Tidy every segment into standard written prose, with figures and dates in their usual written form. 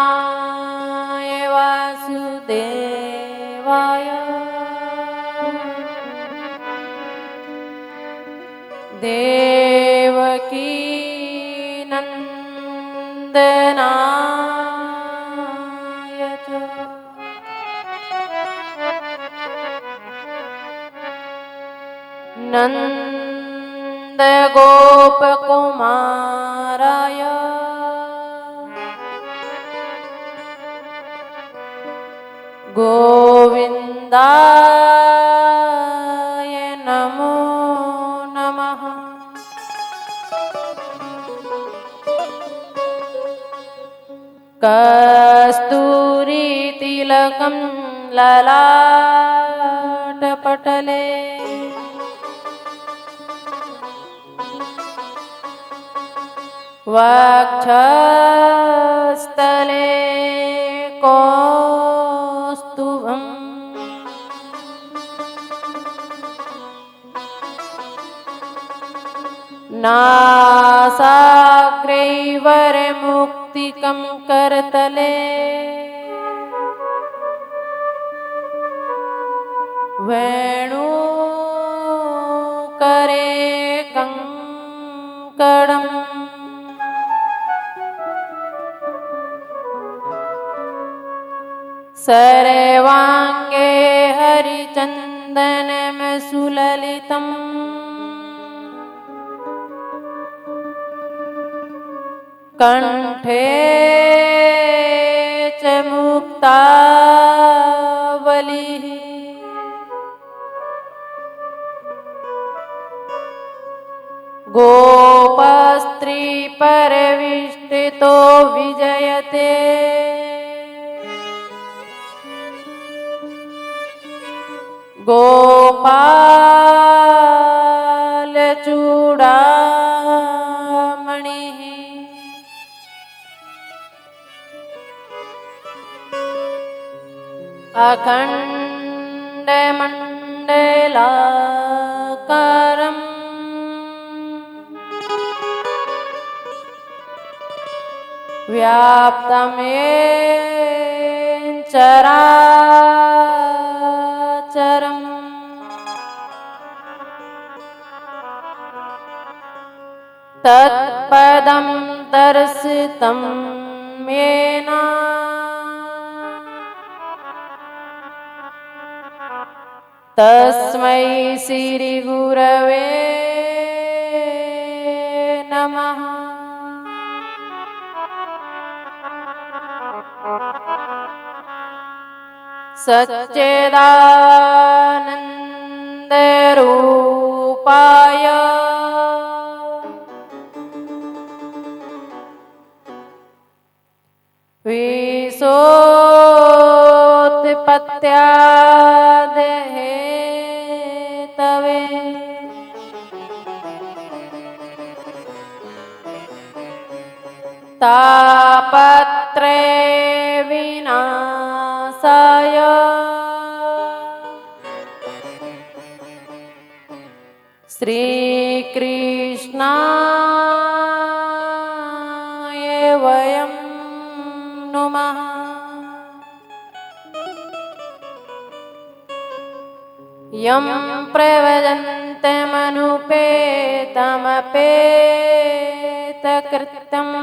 कृष्णाय वासुदेवाय देवकी नंदनाय च नन्दगोपकुमाराय गोविन्दाय नमो नमः। कस्तूरीतिलकं ललाटपटले वक्षस्थले कौस्तुभम् नासाग्रे वरमुक्तिकं करतले वेणुकरे कंकणम् सर्वांगे हरिचन्दनं सुललितम् कंठे च मुक्तावलिः गोपस्त्री परिवेष्टितो विजयते गोपालचूडामणिः अखण्डमण्डलाकारम् व्याप्तमेन चराचरम् तत्पदं दर्शितं येन तस्मै श्री गुरवे नमः। सच्चिदानन्द रूपाय विशोत्पत्त्यादिहेतवे तापत्रय विनाशाय श्रीकृष्णाय वयं नुमः। यं प्रव्रजन्तमनुपेतमपेतकृत्यम्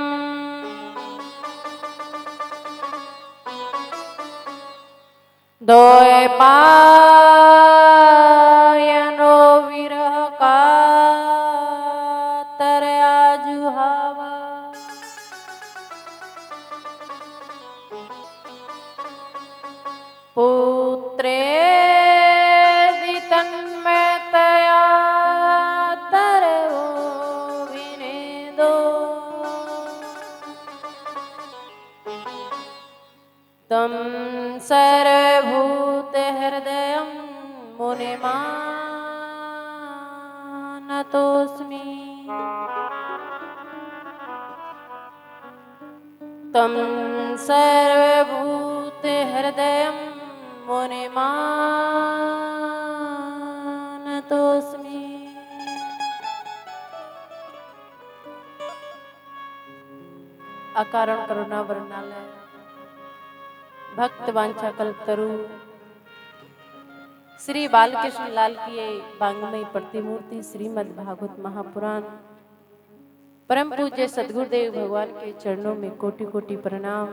द्वैपायनो विरह कातरया जुहाव पुत्रेदि तन्मयतया तरवो विनेदो तं सर्वभूतहृदयं मुनिमानतोऽस्मि। तं सर्वभूतहृदयं मुनिमानतोऽस्मि। अकारण करुणा वरणालय भक्त वांछा कल्पतरु श्री बालकृष्ण लाल की ये वांग्मयी प्रतिमूर्ति श्रीमद् भागवत महापुराण परम पूज्य सदगुरुदेव भगवान के चरणों में कोटि कोटि प्रणाम।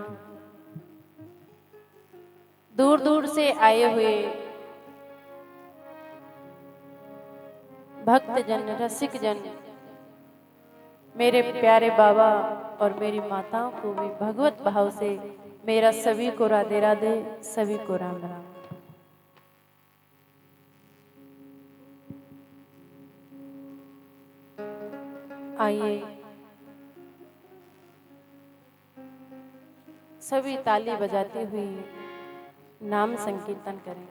दूर दूर से आए हुए भक्त जन रसिक जन मेरे प्यारे बाबा और मेरी माताओं को भी भगवत भाव से मेरा सभी को राधे राधे, सभी को राम राम। आइए सभी ताली बजाते हुए नाम संकीर्तन करें।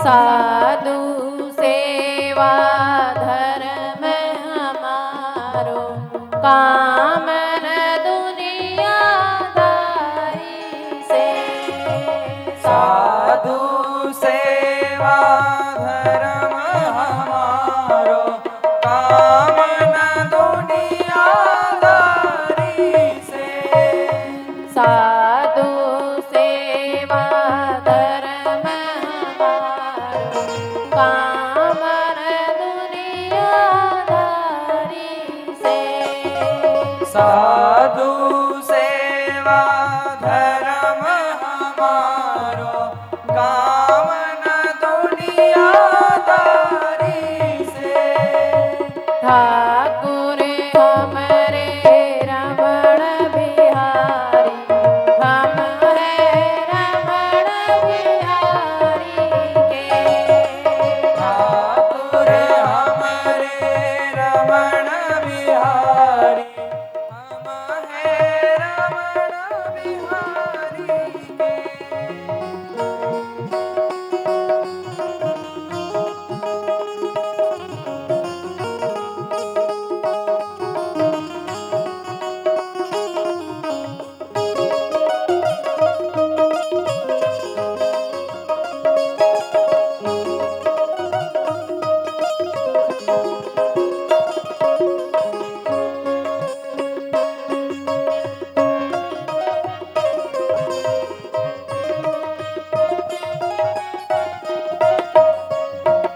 साधु सेवा धर्म हमारो कामन दुनियादारी से। साधु सेवा धर्म हमारो कामन दुनियादारी से। साधु सेवा धर्म हमारो कामन दुनियादारी से। साधु सेवा धर्म हमारो कामन दुनियादारी से। ठाकुर हमरे रमण बिहारी, हम हैं रमण बिहारी के। ठाकुर हमरे रमण बिहारी, हम हैं रमण बिहारी के।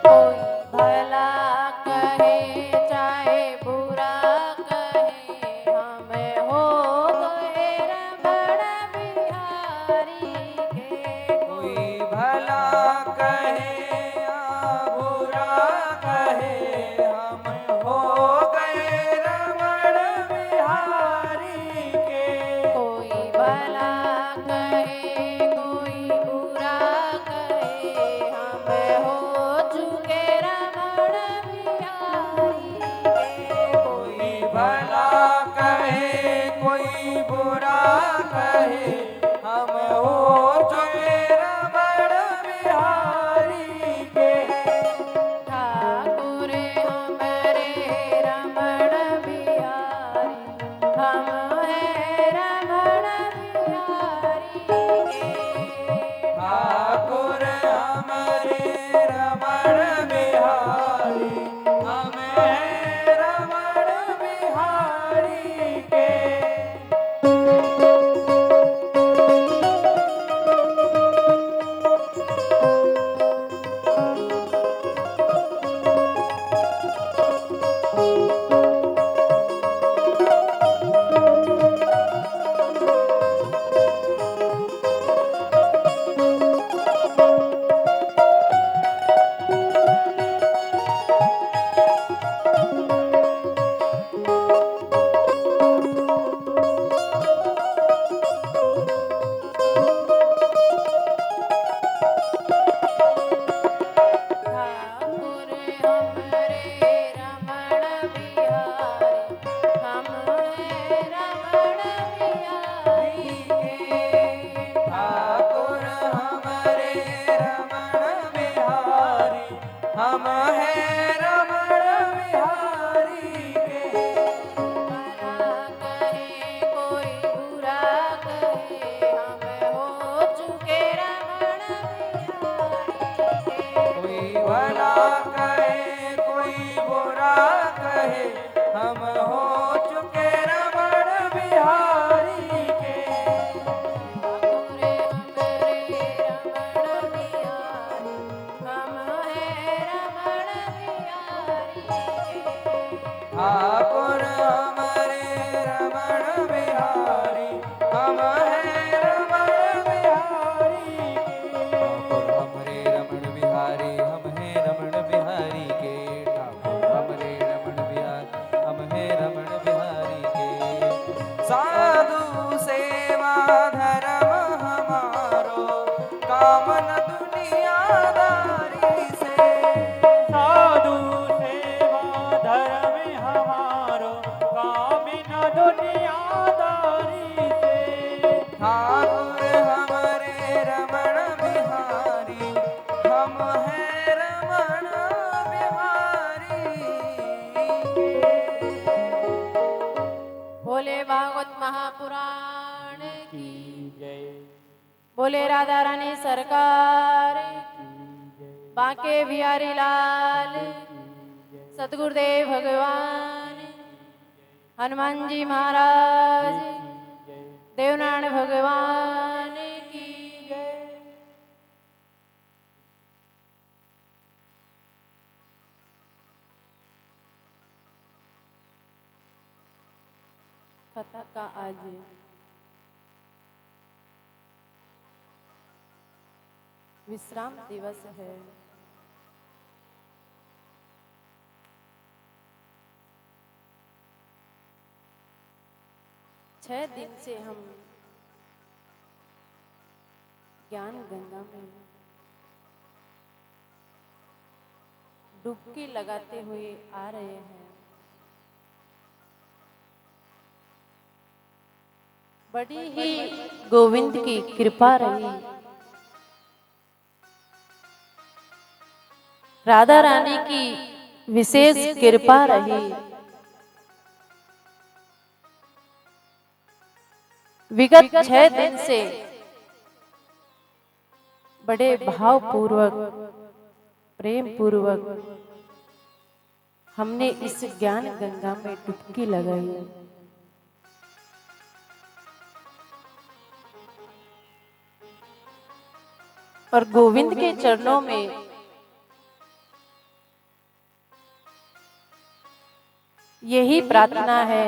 कोई भला कहे चाहे बुरा कहे, हम हो गए रमण बिहारी बुरा कहे हम हो चुके रमण बिहारी के। ठाकुर हमरे रमण बिहारी हम हैं रमण बिहारी के। ठाकुर हमारे रमण बिहारी हम हैं रमण बिहारी के। ठाकुर हमरे रमण बिहारी हम हैं रमण बिहारी के। ठाकुर हमारे रमण बिहारी हम हैं रमण बिहारी के। भला कहे कोई बुरा कहे हम हो चुके रमण बिहारी के। कोई भला कहे कोई बुरा कहे हम हो चुके रमण बिहारी के। ठाकुर हमरे रमण बिहारी हम हैं रमण बिहारी के। ठाकुर हमारे रमण बिहारी हम हैं रमण बिहारी के। ठाकुर हमारे रमण बिहारी हम हैं रमण बिहारी के। ठाकुर हमारे रमण बिहारी हम हैं रमण बिहारी के। साधु सेवा धर्म हमारो काम न दुनियादारी से। साधु सेवा धर्म हमारो काम न दुनियादारी से। ठाकुर हमारे रमण बिहारी हम हैं रमण बिहारी के। बोले भागवत महापुराण की जय बोले राधा रानी सरकार बांके बिहारी लाल सतगुरुदेव भगवान हनुमान जी महाराज देवनारायण भगवान की जय। कथा का आज विश्राम दिवस है। छह दिन से हम ज्ञान गंगा में डुबकी लगाते हुए आ रहे हैं। बड़ी ही गोविंद की कृपा रही। राधा रानी की विशेष कृपा रही। विगत 6 दिन से बड़े भावपूर्वक प्रेम पूर्वक हमने इस ज्ञान गंगा में डुबकी लगाई। और गोविंद के चरणों में यही प्रार्थना है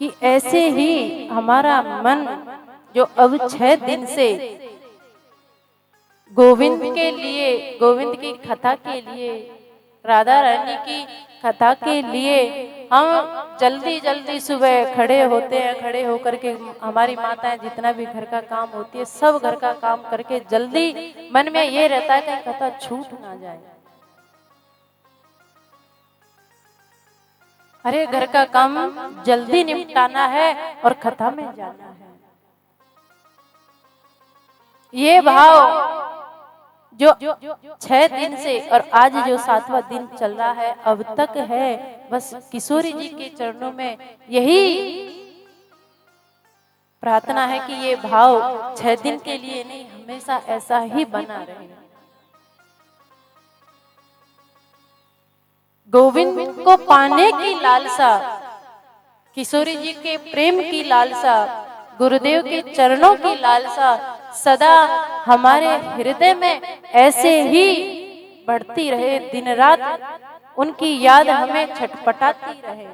कि ऐसे ही हमारा मन जो अब 6 दिन से गोविंद के लिए, गोविंद की कथा के लिए, राधा रानी की कथा के लिए हम जल्दी जल्दी सुबह खड़े होते हैं। खड़े होकर के हमारी माताएं जितना भी घर का काम होती है सब घर का काम करके जल्दी मन में ये रहता है कि कथा छूट ना जाए। अरे घर का काम जल्दी निपटाना है और कथा में जाना है। ये भाव जो 6 दिन से और आज जो 7वां दिन चल रहा है अब तक है, बस किशोरी जी के चरणों में यही प्रार्थना है कि ये भाव 6 दिन के लिए नहीं, हमेशा ऐसा ही बना रहे। गोविंद को पाने की लालसा, किशोरी जी के प्रेम की लालसा, गुरुदेव के चरणों की लालसा सदा हमारे हृदय में ऐसे ही बढ़ती रहे, दिन रात उनकी याद हमें छटपटाती रहे।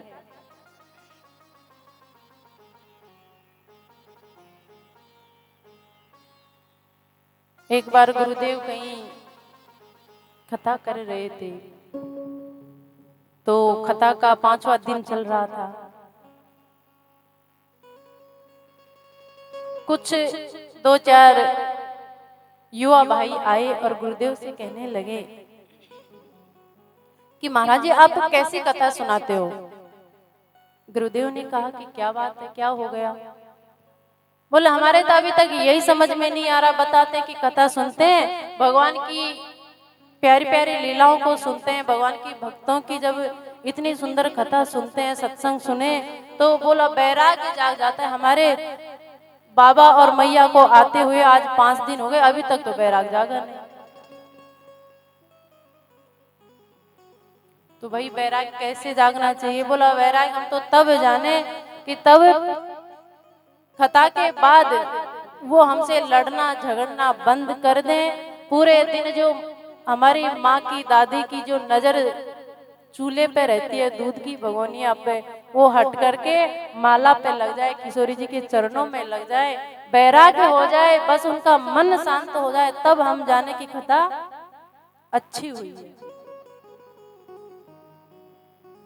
एक बार गुरुदेव कहीं कथा कर रहे थे, तो कथा का 5वां दिन चल रहा था। कुछ 2-4 युवा भाई आए और गुरुदेव से कहने लगे कि महाराज जी आप कैसी कथा सुनाते हो। गुरुदेव ने कहा कि क्या बात है, क्या हो गया। बोले हमारे तो अभी तक यही समझ में नहीं आ रहा, बताते कि कथा सुनते हैं, भगवान की प्यारी प्यारी लीलाओं को सुनते हैं, भगवान की भक्तों की जब इतनी सुंदर कथा सुनते हैं, सत्संग सुने तो बोला वैराग्य जाग जाता है। हमारे बाबा और मैया को आते हुए आज 5 दिन हो गए, अभी तक तो वैराग जागा नहीं। तो भाई वैराग कैसे जागना चाहिए। बोला वैराग हम तो तब जाने कि तब कथा के बाद वो हमसे लड़ना झगड़ना बंद कर दें। पूरे दिन जो हमारी माँ की दादी की जो नजर चूल्हे पे रहती है, दूध की भगोनिया पे, वो हट करके माला पे लग जाए, किशोरी जी के चरणों में लग जाए, वैराग्य हो जाए, बस उनका मन शांत हो जाए, तब हम जाने की कथा अच्छी हुई है।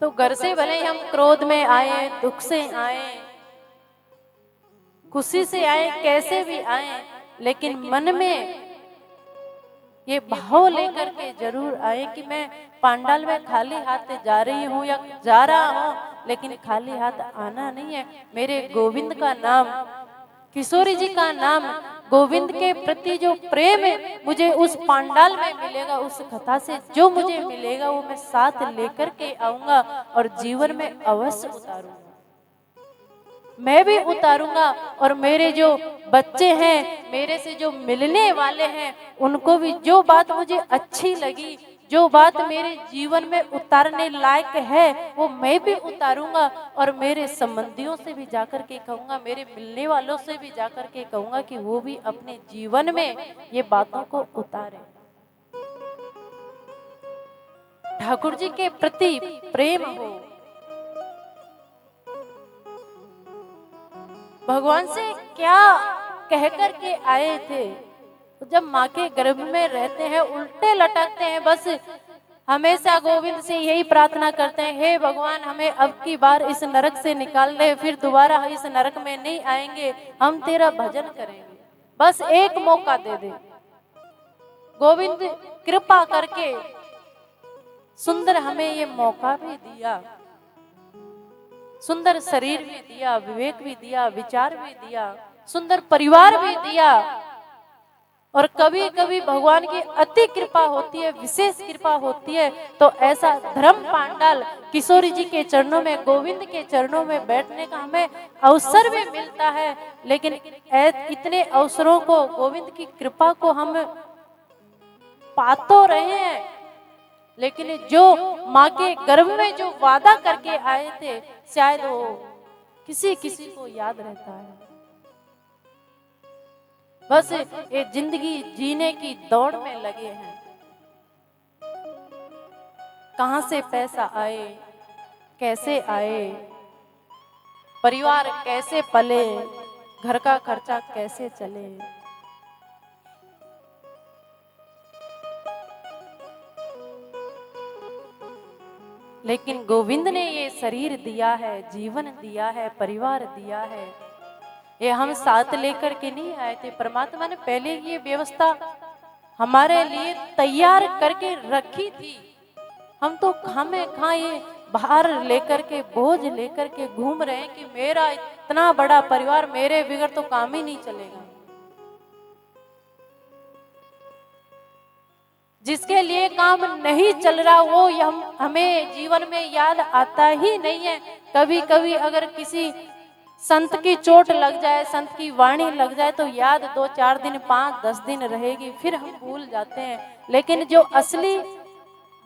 तो घर से भले हम क्रोध में आए, दुख से आए, खुशी से आए, कैसे भी आए, लेकिन मन में ये भाव लेकर के जरूर आए कि मैं पांडाल में खाली हाथ जा रही हूँ या जा रहा हूँ, लेकिन खाली हाथ आना नहीं है। मेरे गोविंद का नाम, किशोरी जी का नाम, गोविंद के प्रति जो प्रेम है मुझे उस पांडाल में मिलेगा, उस कथा से जो मुझे मिलेगा वो मैं साथ लेकर के आऊंगा और जीवन में अवश्य उतारूंगा। मैं भी उतारूंगा और मेरे जो बच्चे हैं, मेरे से जो मिलने वाले हैं, उनको भी जो बात मुझे अच्छी लगी, जो बात मेरे जीवन में उतारने लायक है, वो मैं भी उतारूंगा और मेरे संबंधियों से भी जाकर के कहूंगा, मेरे मिलने वालों से भी जाकर के कहूंगा कि वो भी अपने जीवन में ये बातों को उतारें। ठाकुर जी के प्रति प्रेम हो। भगवान से क्या कह कर के आए थे, जब माँ के गर्भ में रहते हैं उल्टे लटकते हैं, बस हमेशा गोविंद से यही प्रार्थना करते हैं, हे भगवान हमें अब की बार इस नरक से निकाल दे, फिर दोबारा इस नरक में नहीं आएंगे, हम तेरा भजन करेंगे, बस एक मौका दे दे। गोविंद कृपा करके सुंदर हमें ये मौका भी दिया, सुंदर शरीर भी दिया, विवेक भी दिया, विचार भी दिया, सुंदर परिवार भी दिया। और कभी कभी भगवान की अति कृपा होती है, विशेष कृपा होती है, तो ऐसा धर्म पांडाल किशोरी जी के चरणों में, गोविंद के चरणों में बैठने का हमें अवसर भी मिलता है। लेकिन इतने अवसरों को, गोविंद की कृपा को हम पा तो रहे हैं, लेकिन जो माँ के गर्भ में जो वादा करके आए थे, शायद वो किसी किसी को याद रहता है। बस ये जिंदगी जीने की दौड़ में लगे हैं, कहां से पैसा आए, कैसे आए, परिवार कैसे पले, घर का खर्चा कैसे चले। लेकिन गोविंद ने ये शरीर दिया है, जीवन दिया है, परिवार दिया है, ये हम साथ लेकर के नहीं आए थे। परमात्मा ने पहले ये व्यवस्था हमारे लिए तैयार करके रखी थी। हम तो खामे खा ये भार लेकर के, बोझ लेकर के घूम रहे हैं कि मेरा इतना बड़ा परिवार, मेरे बिगड़ तो काम ही नहीं चलेगा। जिसके लिए काम नहीं चल रहा वो हमें जीवन में याद आता ही नहीं है। कभी कभी अगर किसी संत की चोट लग जाए, संत की वाणी लग जाए तो याद 2-4 दिन, 5-10 दिन रहेगी, फिर हम भूल जाते हैं। लेकिन जो असली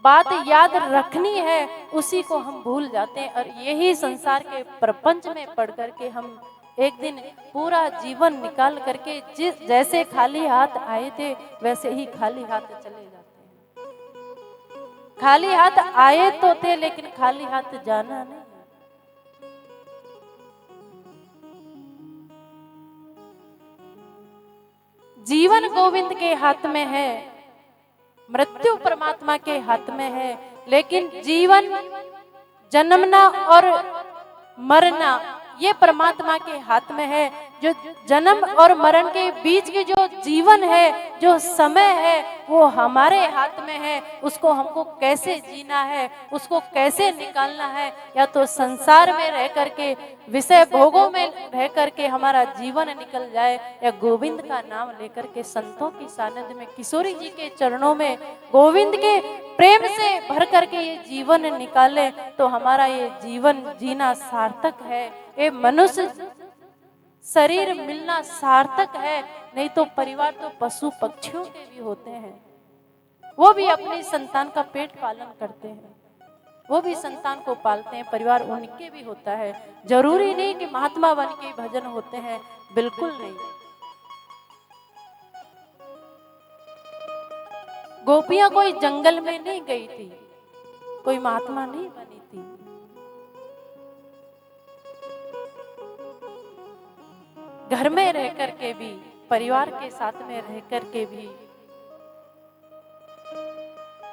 बात याद रखनी है उसी को हम भूल जाते हैं। और यही संसार के प्रपंच में पढ़ करके हम एक दिन पूरा जीवन निकाल करके जैसे खाली हाथ आए थे वैसे ही खाली हाथ चले जाते हैं। खाली हाथ आए तो थे लेकिन खाली हाथ जाना नहीं। जीवन गोविंद के हाथ में है, मृत्यु परमात्मा के हाथ में है। लेकिन जीवन, जन्मना और मरना ये परमात्मा के हाथ में है। जो जन्म और मरण के बीच की जो जीवन है, जो समय है, वो हमारे हाथ में है। उसको हमको कैसे जीना है, उसको कैसे निकालना है। या तो संसार में रह करके, विषय भोगों में रह करके हमारा जीवन निकल जाए, या गोविंद का नाम लेकर के संतों की सानिध्य में, किशोरी जी के चरणों में गोविंद के प्रेम से भर करके ये जीवन निकाले तो हमारा ये जीवन जीना सार्थक है। ये मनुष्य शरीर मिलना सार्थक है। नहीं तो परिवार तो पशु पक्षियों के भी होते हैं, वो भी अपनी संतान का पेट पालन करते हैं, वो भी संतान को पालते हैं, परिवार उनके भी होता है। जरूरी नहीं कि महात्मा बन के भजन होते हैं, बिल्कुल नहीं। गोपियां कोई जंगल में नहीं गई थी, कोई महात्मा नहीं बनी थी। घर में रह करके भी, परिवार के साथ में रह करके भी,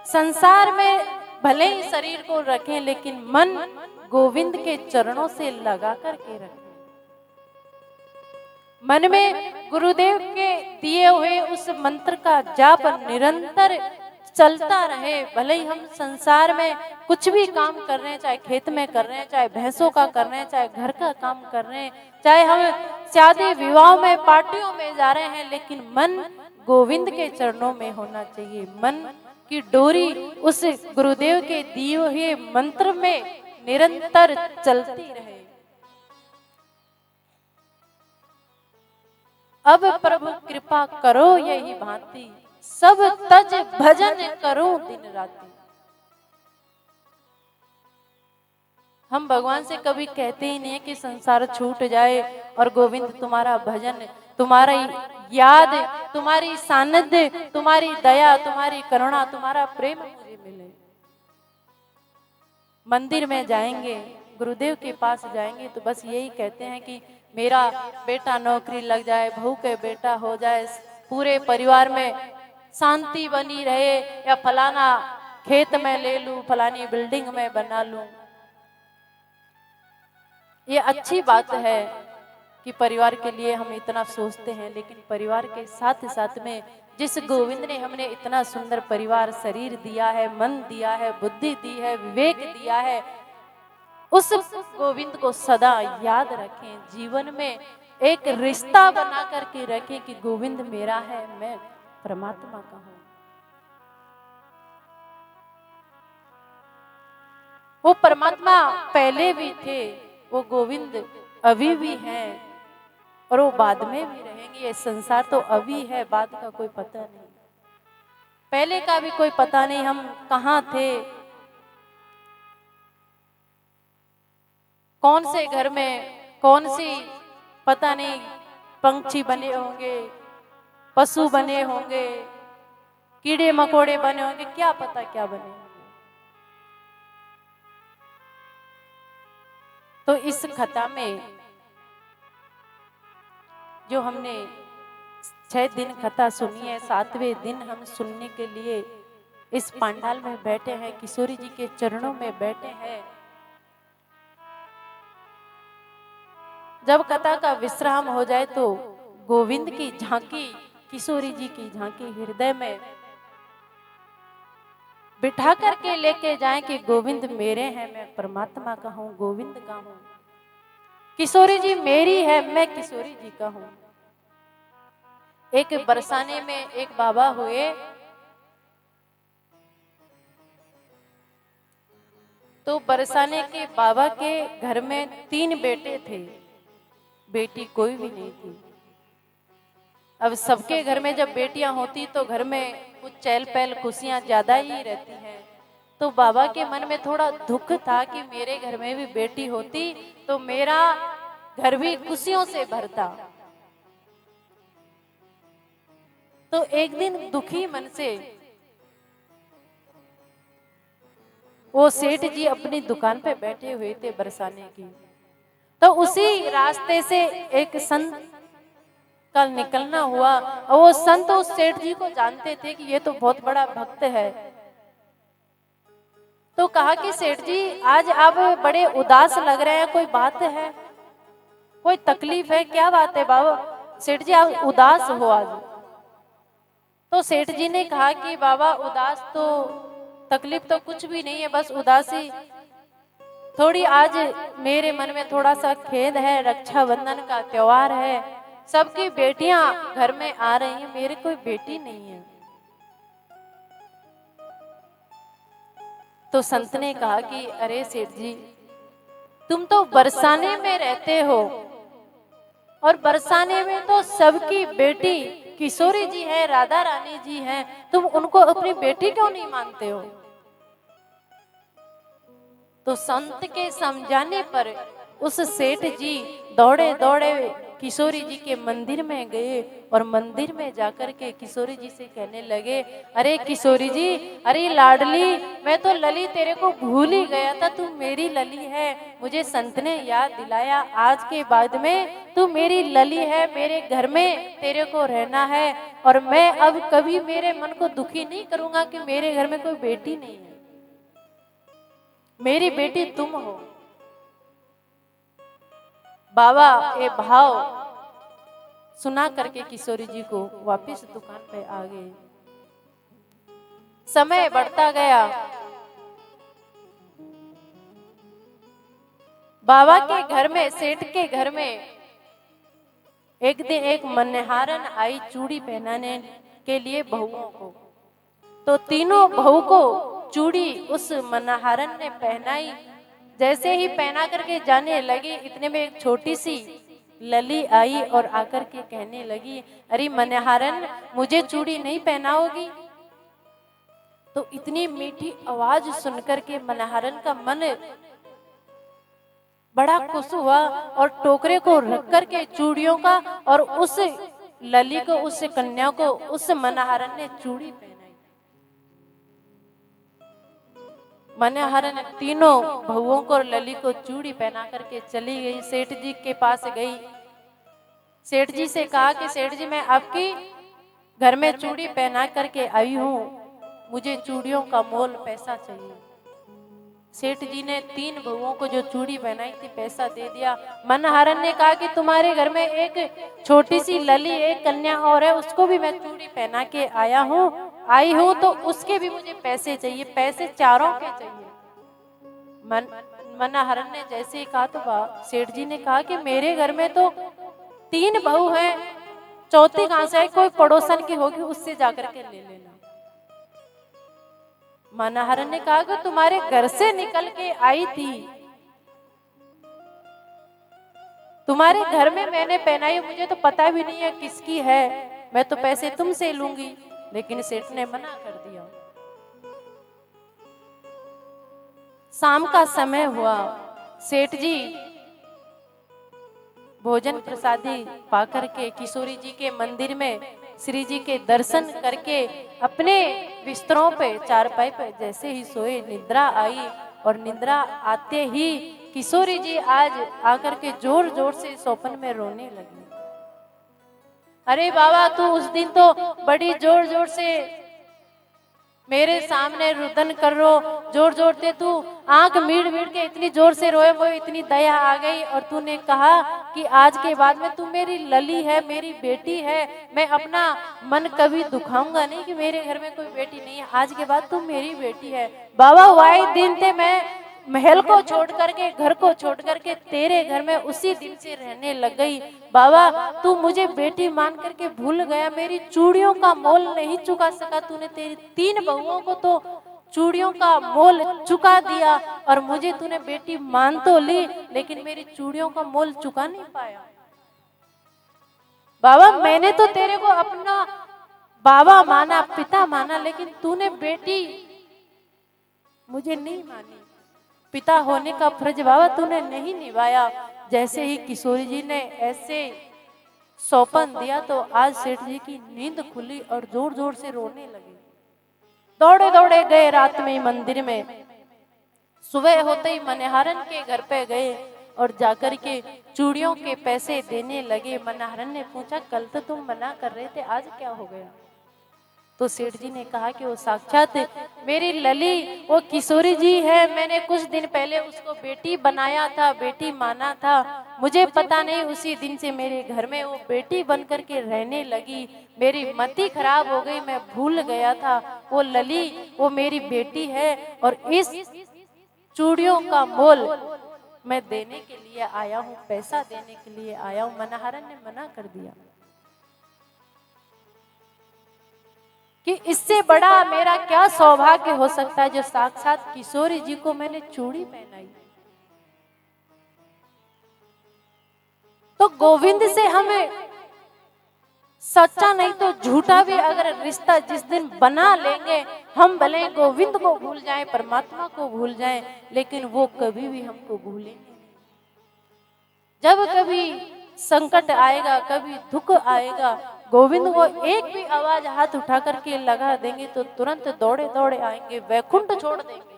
संसार में भले ही शरीर को रखें लेकिन मन गोविंद के चरणों से लगा करके रखें। मन में गुरुदेव के दिए हुए उस मंत्र का जाप निरंतर चलता रहे। भले ही हम संसार में कुछ भी काम कर रहे हैं, चाहे खेत में कर रहे हैं, चाहे भैंसों का कर रहे हैं, चाहे घर का काम कर रहे हैं, चाहे हम शादी विवाह में, पार्टियों में जा रहे हैं, लेकिन मन गोविंद के चरणों में होना चाहिए। मन की डोरी उस गुरुदेव के दिए हुए मंत्र में निरंतर चलती रहे। अब प्रभु कृपा करो यही भांति, सब तज भजन करो दिन राति। हम भगवान से कभी कहते ही नहीं है कि संसार छूट जाए और गोविंद तुम्हारा भजन, तुम्हारी याद, तुम्हारी सानिध्य, तुम्हारी दया, तुम्हारी करुणा, तुम्हारा प्रेम मुझे मिले। मंदिर में जाएंगे, गुरुदेव के पास जाएंगे तो बस यही कहते हैं कि मेरा बेटा नौकरी लग जाए, बहू के बेटा हो जाए, पूरे परिवार में शांति बनी रहे, या फलाना खेत में ले लूं, फलानी बिल्डिंग में बना लूं। ये अच्छी बात है कि परिवार के लिए हम इतना सोचते हैं, लेकिन परिवार के साथ साथ में जिस गोविंद ने हमने इतना सुंदर परिवार, शरीर दिया है, मन दिया है, बुद्धि दी है, विवेक दिया है, उस गोविंद को सदा याद रखें। जीवन में एक रिश्ता बना करके रखें कि गोविंद मेरा है, मैं परमात्मा का हूं। वो परमात्मा पहले भी थे, वो गोविंद अभी भी हैं और वो बाद में भी रहेंगे। ये संसार तो अभी है, बाद का कोई पता नहीं, पहले का भी कोई पता नहीं हम कहाँ थे, कौन से घर में कौन सी पता नहीं पंछी बने होंगे, पशु बने होंगे, कीड़े मकोड़े बने होंगे, क्या पता क्या बने होंगे। तो इस कथा में जो हमने 6 दिन कथा सुनी है, 7वें दिन हम सुनने के लिए इस पंडाल में बैठे हैं, किशोरी जी के चरणों में बैठे हैं। जब कथा का विश्राम हो जाए तो गोविंद की झांकी, किशोरी जी की झांकी हृदय में बिठा करके लेके जाएं कि गोविंद मेरे हैं, मैं परमात्मा का हूं, गोविंद का हूं। किशोरी जी मेरी है, मैं किशोरी जी का हूं। एक बरसाने में एक बाबा हुए, तो बरसाने के बाबा के घर में 3 बेटे थे, बेटी कोई भी नहीं थी। अब सबके घर में जब बेटियां होती तो घर में कुछ चहल पहल खुशियां ज्यादा ही रहती हैं। तो बाबा के मन में थोड़ा दुख था कि मेरे घर में भी बेटी होती तो मेरा घर भी खुशियों से भरता। तो एक दिन दुखी मन से वो सेठ जी अपनी दुकान पे बैठे हुए थे बरसाने की। तो उसी रास्ते से एक संत का निकलना हुआ और वो संत उस सेठ जी को जानते थे कि ये तो बहुत बड़ा भक्त है। तो कहा कि सेठ जी आज आप बड़े उदास लग रहे हैं, कोई बात है, कोई तकलीफ है, क्या बात है बाबा? सेठ जी आप उदास हो आज। तो सेठ जी ने कहा कि बाबा उदास तो तकलीफ तो कुछ भी नहीं है, बस उदासी थोड़ी आज मेरे मन में थोड़ा सा खेद है, रक्षाबंधन का त्योहार है, सबकी बेटियां घर में आ रही हैं, मेरे कोई बेटी नहीं है। तो संत ने कहा कि अरे सेठ जी तुम तो बरसाने में रहते हो और बरसाने में तो सबकी बेटी किशोरी जी है, राधा रानी जी हैं, तुम उनको अपनी बेटी क्यों नहीं मानते हो? तो संत के समझाने पर उस सेठ जी दौड़े दौड़े किशोरी जी के मंदिर में गए और मंदिर में जाकर के किशोरी जी से कहने लगे, अरे किशोरी जी, अरे लाडली, मैं तो लली तेरे को भूल ही गया था, तू मेरी लली है, मुझे संत ने याद दिलाया, आज के बाद में तू मेरी लली है, मेरे घर में तेरे को रहना है और मैं अब कभी मेरे मन को दुखी नहीं करूंगा कि मेरे घर में कोई बेटी नहीं है, मेरी बेटी तुम हो। बाबा ये भाव सुना करके किशोरी जी को वापस दुकान पे आ गए। समय बढ़ता गया, बाबा के घर में, सेठ के घर में एक दिन एक मनहारन आई चूड़ी पहनाने के लिए बहुओं को। तो तीनों बहू को चूड़ी उस मनहारन ने पहनाई। जैसे ही पहना करके जाने लगी, इतने में एक छोटी सी लली आई और आकर के कहने लगी, अरे मनहारन मुझे चूड़ी नहीं पहनाओगी? तो इतनी मीठी आवाज सुनकर के मनहारन का मन बड़ा खुश हुआ और टोकरे को रख करके चूड़ियों का और उस लली को, उस कन्या को उस मनहारन ने चूड़ी पहनाई। मनहारन तीनों बहुओं को और लली को चूड़ी पहना करके चली गई, सेठ जी के पास गई। सेठ जी से कहा कि सेठ जी मैं आपकी घर में चूड़ी पहना करके आई हूँ, मुझे चूड़ियों का मोल पैसा चाहिए। सेठ जी ने 3 बहुओं को जो चूड़ी पहनाई थी पैसा दे दिया। मनहारन ने कहा कि तुम्हारे घर में एक छोटी सी लली, एक कन्या और है, उसको भी मैं चूड़ी पहना के आई हूँ तो उसके भी मुझे पैसे चाहिए, पैसे चारों के चाहिए। मनहारन ने जैसे ही कहा तो सेठ जी ने कहा कि मेरे घर में तो 3 बहू हैं, चौथी कहां से है, कोई पड़ोसन की होगी उससे जाकर के ले लेना। मनहारन ने कहा कि तुम्हारे घर से निकल के आई थी, तुम्हारे घर में मैंने पहनाई, मुझे तो पता भी नहीं है किसकी है, मैं तो पैसे तुमसे लूंगी। लेकिन सेठ ने मना कर दिया। शाम का समय हुआ, सेठ जी भोजन प्रसादी पाकर के किशोरी जी के मंदिर में श्री जी के दर्शन करके अपने बिस्तरों पे, चारपाई पे जैसे ही सोए, निद्रा आई और निद्रा आते ही किशोरी जी आज आकर के जोर जोर से स्वप्न में रोने लगी। अरे बाबा तू उस दिन तो बड़ी जोर जोर से मेरे सामने रुदन कर रो जोर जोर से, तू आंख मीड़ मीड़ के इतनी जोर से रोए, वो इतनी दया आ गई और तूने कहा कि आज के बाद में तू मेरी लली है, मेरी बेटी है, मैं अपना मन कभी दुखाऊंगा नहीं कि मेरे घर में कोई बेटी नहीं है, आज के बाद तू मेरी बेटी है। बाबा वाई दिन थे मैं महल को छोड़ करके, घर को छोड़ करके तेरे घर में उसी दिन से रहने लग गई। बाबा तू मुझे बेटी मान करके भूल गया, मेरी चूड़ियों का मोल नहीं चुका सका तूने, तेरी 3 बहुओं को तो चूड़ियों का मोल चुका दिया और मुझे तूने बेटी मान तो ली, लेकिन मेरी चूड़ियों का मोल चुका नहीं पाया। बाबा मैंने तो तेरे को अपना बाबा माना, पिता माना, लेकिन तूने बेटी मुझे नहीं मानी। पिता होने का फर्ज बाबा तूने नहीं निभाया। जैसे ही किशोरी जी ने ऐसे सौंपन दिया तो आज सेठ जी की नींद खुली और जोर जोर से रोने लगे। दौड़े दौड़े गए रात में मंदिर में, सुबह होते ही मनहरन के घर पे गए और जाकर के चूड़ियों के पैसे देने लगे। मनहरन ने पूछा कल तो तुम मना कर रहे थे, आज क्या हो गया? तो सेठ जी ने कहा कि वो साक्षात मेरी लली वो किशोरी जी है, मैंने कुछ दिन पहले उसको बेटी बनाया था, बेटी माना था, मुझे पता नहीं उसी दिन से मेरे घर में वो बेटी बन करके रहने लगी, मेरी मति खराब हो गई, मैं भूल गया था वो लली वो मेरी बेटी है और इस चूड़ियों का मोल मैं देने के लिए आया हूँ, पैसा देने के लिए आया हूँ। मनहरन ने मना कर दिया कि इससे बड़ा मेरा क्या सौभाग्य हो सकता है जो साक्षात किशोरी जी को मैंने चूड़ी पहनाई। तो गोविंद से हमें सच्चा नहीं तो झूठा भी अगर रिश्ता जिस दिन बना लेंगे, हम भले गोविंद को भूल जाएं, परमात्मा को भूल जाएं, लेकिन वो कभी भी हमको भूलेंगे नहीं। जब कभी संकट आएगा, कभी दुख आएगा, गोविंद को एक भी आवाज हाथ उठा करके लगा देंगे तो तुरंत दौड़े दौड़े आएंगे, वैकुंठ छोड़ देंगे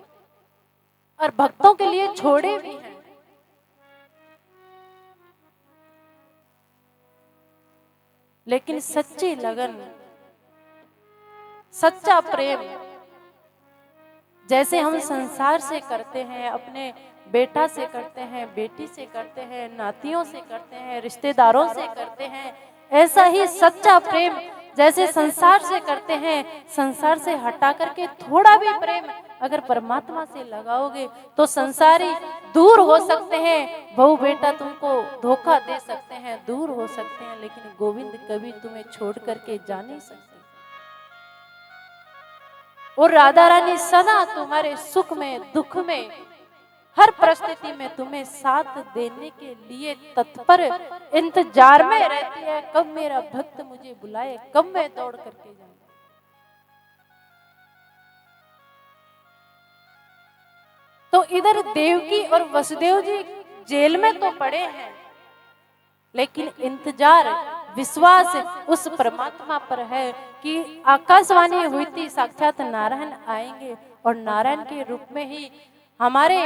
और भक्तों के लिए छोड़े भी हैं। लेकिन सच्ची लगन, सच्चा प्रेम जैसे हम संसार से करते हैं, अपने बेटा से करते हैं, बेटी से करते हैं, नातियों से करते हैं, रिश्तेदारों से करते हैं, ऐसा ही सच्चा प्रेम जैसे संसार से करते हैं, संसार से हटा करके थोड़ा भी प्रेम अगर परमात्मा से लगाओगे तो संसारी दूर हो सकते हैं, बहू बेटा तुमको धोखा दे सकते हैं, दूर हो सकते हैं, लेकिन गोविंद कभी तुम्हें छोड़ करके जा नहीं सकते। और राधा रानी सदा तुम्हारे सुख में, दुख में, हर परिस्थिति में तुम्हें साथ देने के लिए तत्पर इंतजार में रहती है, कब मेरा भक्त मुझे बुलाए, कब मैं दौड़ करके जाऊं। तो इधर देवकी और वसुदेव जी जेल में तो पड़े हैं, लेकिन इंतजार, विश्वास उस परमात्मा पर है कि आकाशवाणी हुई थी साक्षात नारायण आएंगे और नारायण के रूप में ही हमारे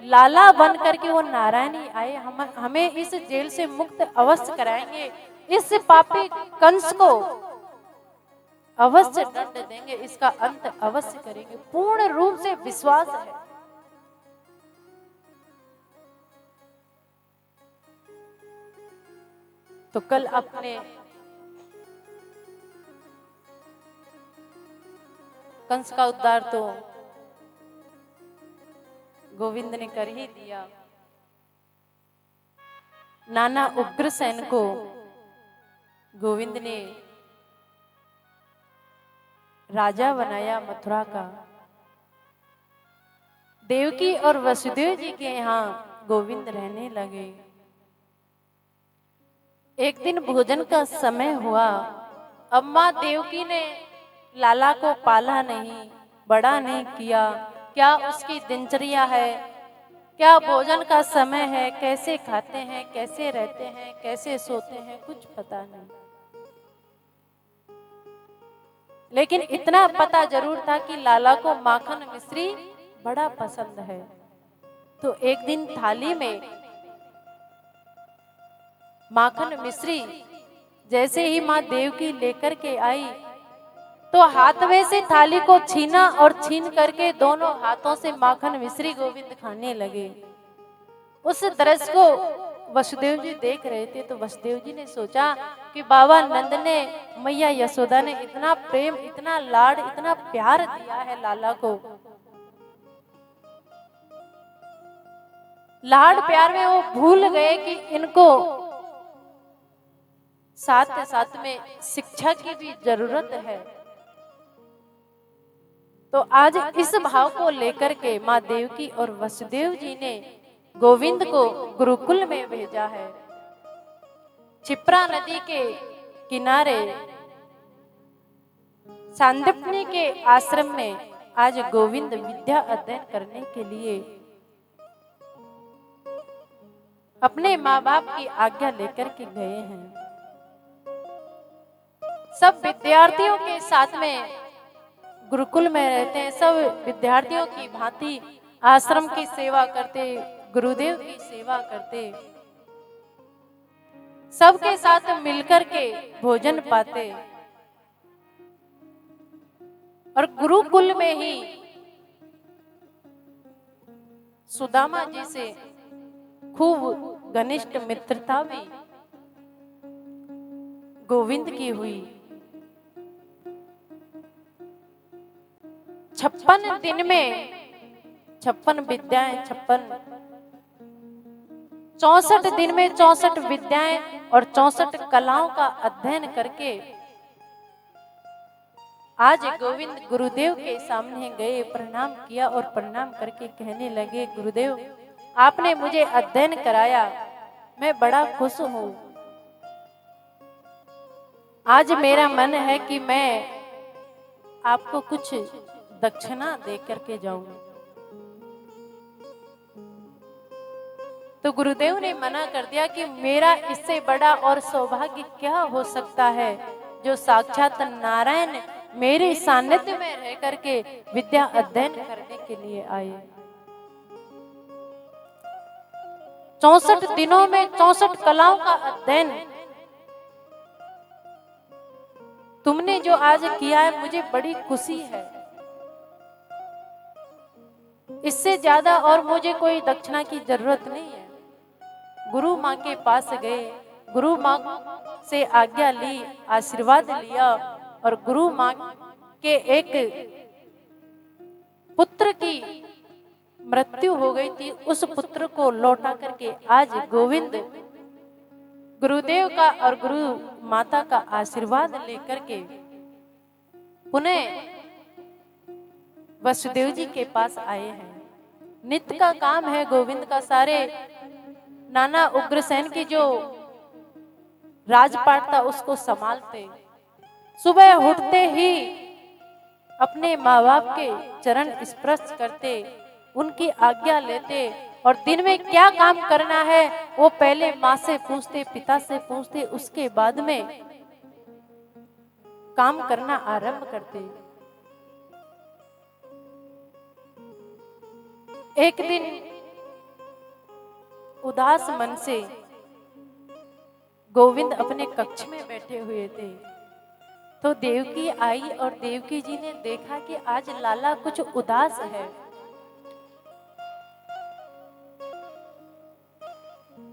लाला बन करके वो नारायण ही आए, हमें इस जेल से मुक्त अवश्य कराएंगे, इस पापी कंस को अवश्य दंड देंगे, इसका अंत अवश्य करेंगे, पूर्ण रूप से विश्वास है। तो कल अपने कंस का उद्धार तो गोविंद ने कर ही दिया। नाना उग्रसेन को गोविंद ने राजा बनाया मथुरा का। देवकी और वसुदेव जी के यहाँ गोविंद रहने लगे। एक दिन भोजन का समय हुआ, अम्मा देवकी ने लाला को पाला नहीं, बड़ा नहीं किया, क्या उसकी दिनचर्या है, क्या भोजन का समय है, कैसे खाते हैं, कैसे रहते हैं, कैसे सोते हैं, कुछ पता नहीं। लेकिन इतना पता जरूर था कि लाला को माखन मिश्री बड़ा पसंद है। तो एक दिन थाली में माखन मिश्री जैसे ही माँ देवकी लेकर के आई, तो हाथ में से थाली को छीना और छीन करके दोनों हाथों से माखन मिश्री गोविंद खाने लगे। उस दृश्य को वसुदेव जी देख रहे थे, तो वसुदेव जी ने सोचा कि बाबा नंद ने, मैया यशोदा ने इतना प्रेम, इतना लाड, इतना प्यार दिया है लाला को। लाड प्यार में वो भूल गए कि इनको साथ साथ में शिक्षा की भी जरूरत है। तो आज इस भाव को लेकर के माँ देवकी और वसुदेव जी ने गोविंद को गुरुकुल में भेजा है। क्षिप्रा नदी के किनारे सांदीपनि के आश्रम में आज गोविंद विद्या अध्ययन करने के लिए अपने माँ बाप की आज्ञा लेकर के गए हैं। सब विद्यार्थियों के साथ में गुरुकुल में रहते हैं, सब विद्यार्थियों की भांति आश्रम की सेवा करते, गुरुदेव की सेवा करते, सबके साथ मिलकर के भोजन पाते। और गुरुकुल में ही सुदामा जी से खूब घनिष्ठ मित्रता भी गोविंद की हुई। 56 दिन में 56 विद्याएं, 64 दिन में 64 विद्याएं और 64 कलाओं का अध्ययन करके आज गोविंद गुरुदेव के सामने गए, प्रणाम किया और प्रणाम करके कहने लगे, गुरुदेव आपने मुझे अध्ययन कराया, मैं बड़ा खुश हूं। आज मेरा मन है कि मैं आपको कुछ दक्षिणा दे करके जाऊं। तो गुरुदेव ने मना कर दिया कि मेरा इससे बड़ा और सौभाग्य क्या हो सकता है, जो साक्षात नारायण मेरे सानिध्य में रह करके विद्या अध्ययन करने के लिए आए। 64 दिनों में 64 कलाओं का अध्ययन तुमने जो आज किया है, मुझे बड़ी खुशी है। इससे ज्यादा और मुझे कोई दक्षिणा की जरूरत नहीं है। गुरु माँ के पास गए, गुरु माँ से आज्ञा ली, आशीर्वाद लिया और गुरु माँ के एक पुत्र की मृत्यु हो गई थी, उस पुत्र को लौटा करके आज गोविंद गुरुदेव का और गुरु माता का आशीर्वाद लेकर के पुनः वसुदेव जी के पास आए हैं। नित्य का काम है गोविंद का, सारे नाना उग्रसेन की जो राजपाट था उसको संभालते। सुबह उठते ही अपने माँ बाप के चरण स्पर्श करते, उनकी आज्ञा लेते और दिन में क्या काम करना है वो पहले माँ से पूछते, पिता से पूछते, उसके बाद में काम करना आरंभ करते। एक दिन उदास मन से गोविंद अपने कक्ष में बैठे हुए थे, तो देवकी आई और देवकी जी ने देखा कि आज लाला कुछ उदास है।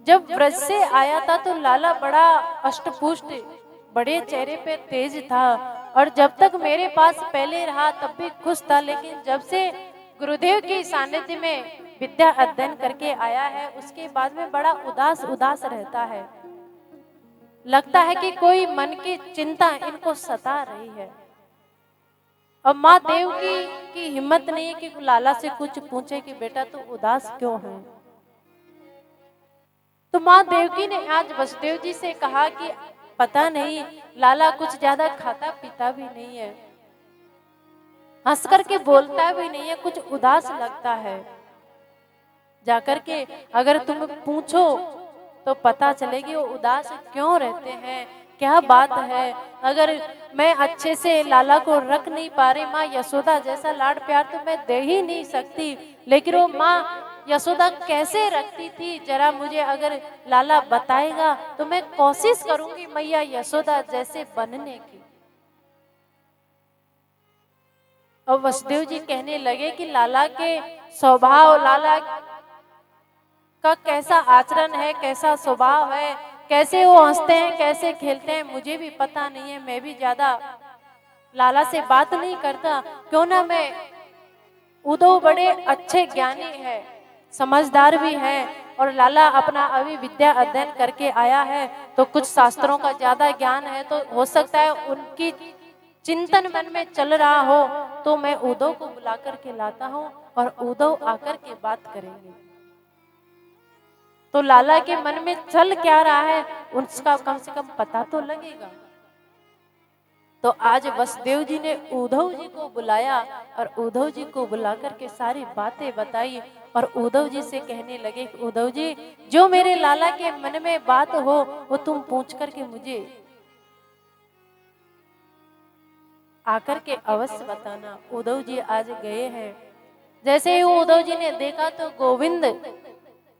जब ब्रज से आया था तो लाला बड़ा अष्टपुष्ट, बड़े चेहरे पे तेज था और जब तक मेरे पास पहले रहा तब भी खुश था, लेकिन जब से गुरुदेव की सानिध्य में विद्या अध्ययन करके आया है उसके बाद में बड़ा उदास उदास रहता है। लगता है कि कोई मन की चिंता इनको सता रही है। और माँ देवकी की हिम्मत नहीं है कि लाला से कुछ पूछे कि बेटा तू उदास क्यों है। तो माँ देवकी ने आज वसुदेव जी से कहा कि पता नहीं लाला कुछ ज्यादा खाता पीता भी नहीं है, हंस करके बोलता भी नहीं है, कुछ उदास लगता है। जाकर के अगर तुम पूछो तो पता चलेगी वो उदास क्यों रहते हैं, क्या बात है। अगर मैं अच्छे से लाला को रख नहीं पा रही, माँ यशोदा जैसा लाड प्यार तो मैं दे ही नहीं सकती, लेकिन वो माँ यशोदा कैसे रखती थी जरा मुझे अगर लाला बताएगा तो मैं कोशिश करूंगी मैया यशोदा जैसे बनने की। और वसुदेव जी कहने लगे कि लाला के स्वभाव, लाला का कैसा आचरण है, कैसा स्वभाव है, कैसे वो हंसते हैं, कैसे खेलते हैं, मुझे भी पता नहीं है। मैं भी ज्यादा लाला से बात नहीं करता, क्यों ना मैं उदो बड़े अच्छे ज्ञानी है, समझदार भी है, और लाला अपना अभी विद्या अध्ययन करके आया है, तो कुछ शास्त्रों का ज्यादा ज्ञान है, तो हो सकता है उनकी चिंतन मन में चल रहा हो, तो मैं उदो को बुला करके लाता हूँ और उदो आकर के बात करेंगे। तो लाला के मन में चल क्या रहा है उसका कम से कम पता तो लगेगा। तो आज वसुदेव जी ने उद्धव जी को बुलाया और उद्धव जी को बुला करके सारी बातें बताई और उद्धव जी से कहने लगे, उद्धव जी जो मेरे लाला के मन में बात हो वो तुम पूछ करके मुझे आकर के अवश्य बताना। उद्धव जी आज गए हैं। जैसे ही उद्धव जी ने देखा तो गोविंद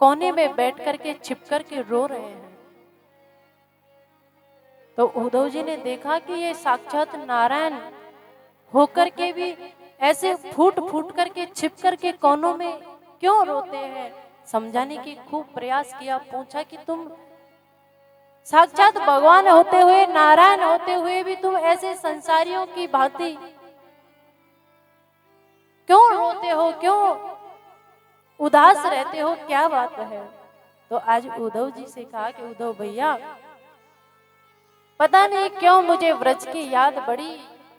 कोने में बैठ करके छिप करके रो रहे हैं। तो उद्धव जी ने देखा कि ये साक्षात नारायण होकर के भी ऐसे फूट फूट करके छिप करके कोनों में क्यों रोते हैं। समझाने की खूब प्रयास किया, पूछा कि तुम साक्षात भगवान होते हुए, नारायण होते हुए भी तुम ऐसे संसारियों की भांति क्यों रोते हो, क्यों उदास रहते हो, क्या बात है। तो आज उद्धव जी से कहा कि उद्धव भैया पता नहीं क्यों मुझे व्रज की याद बड़ी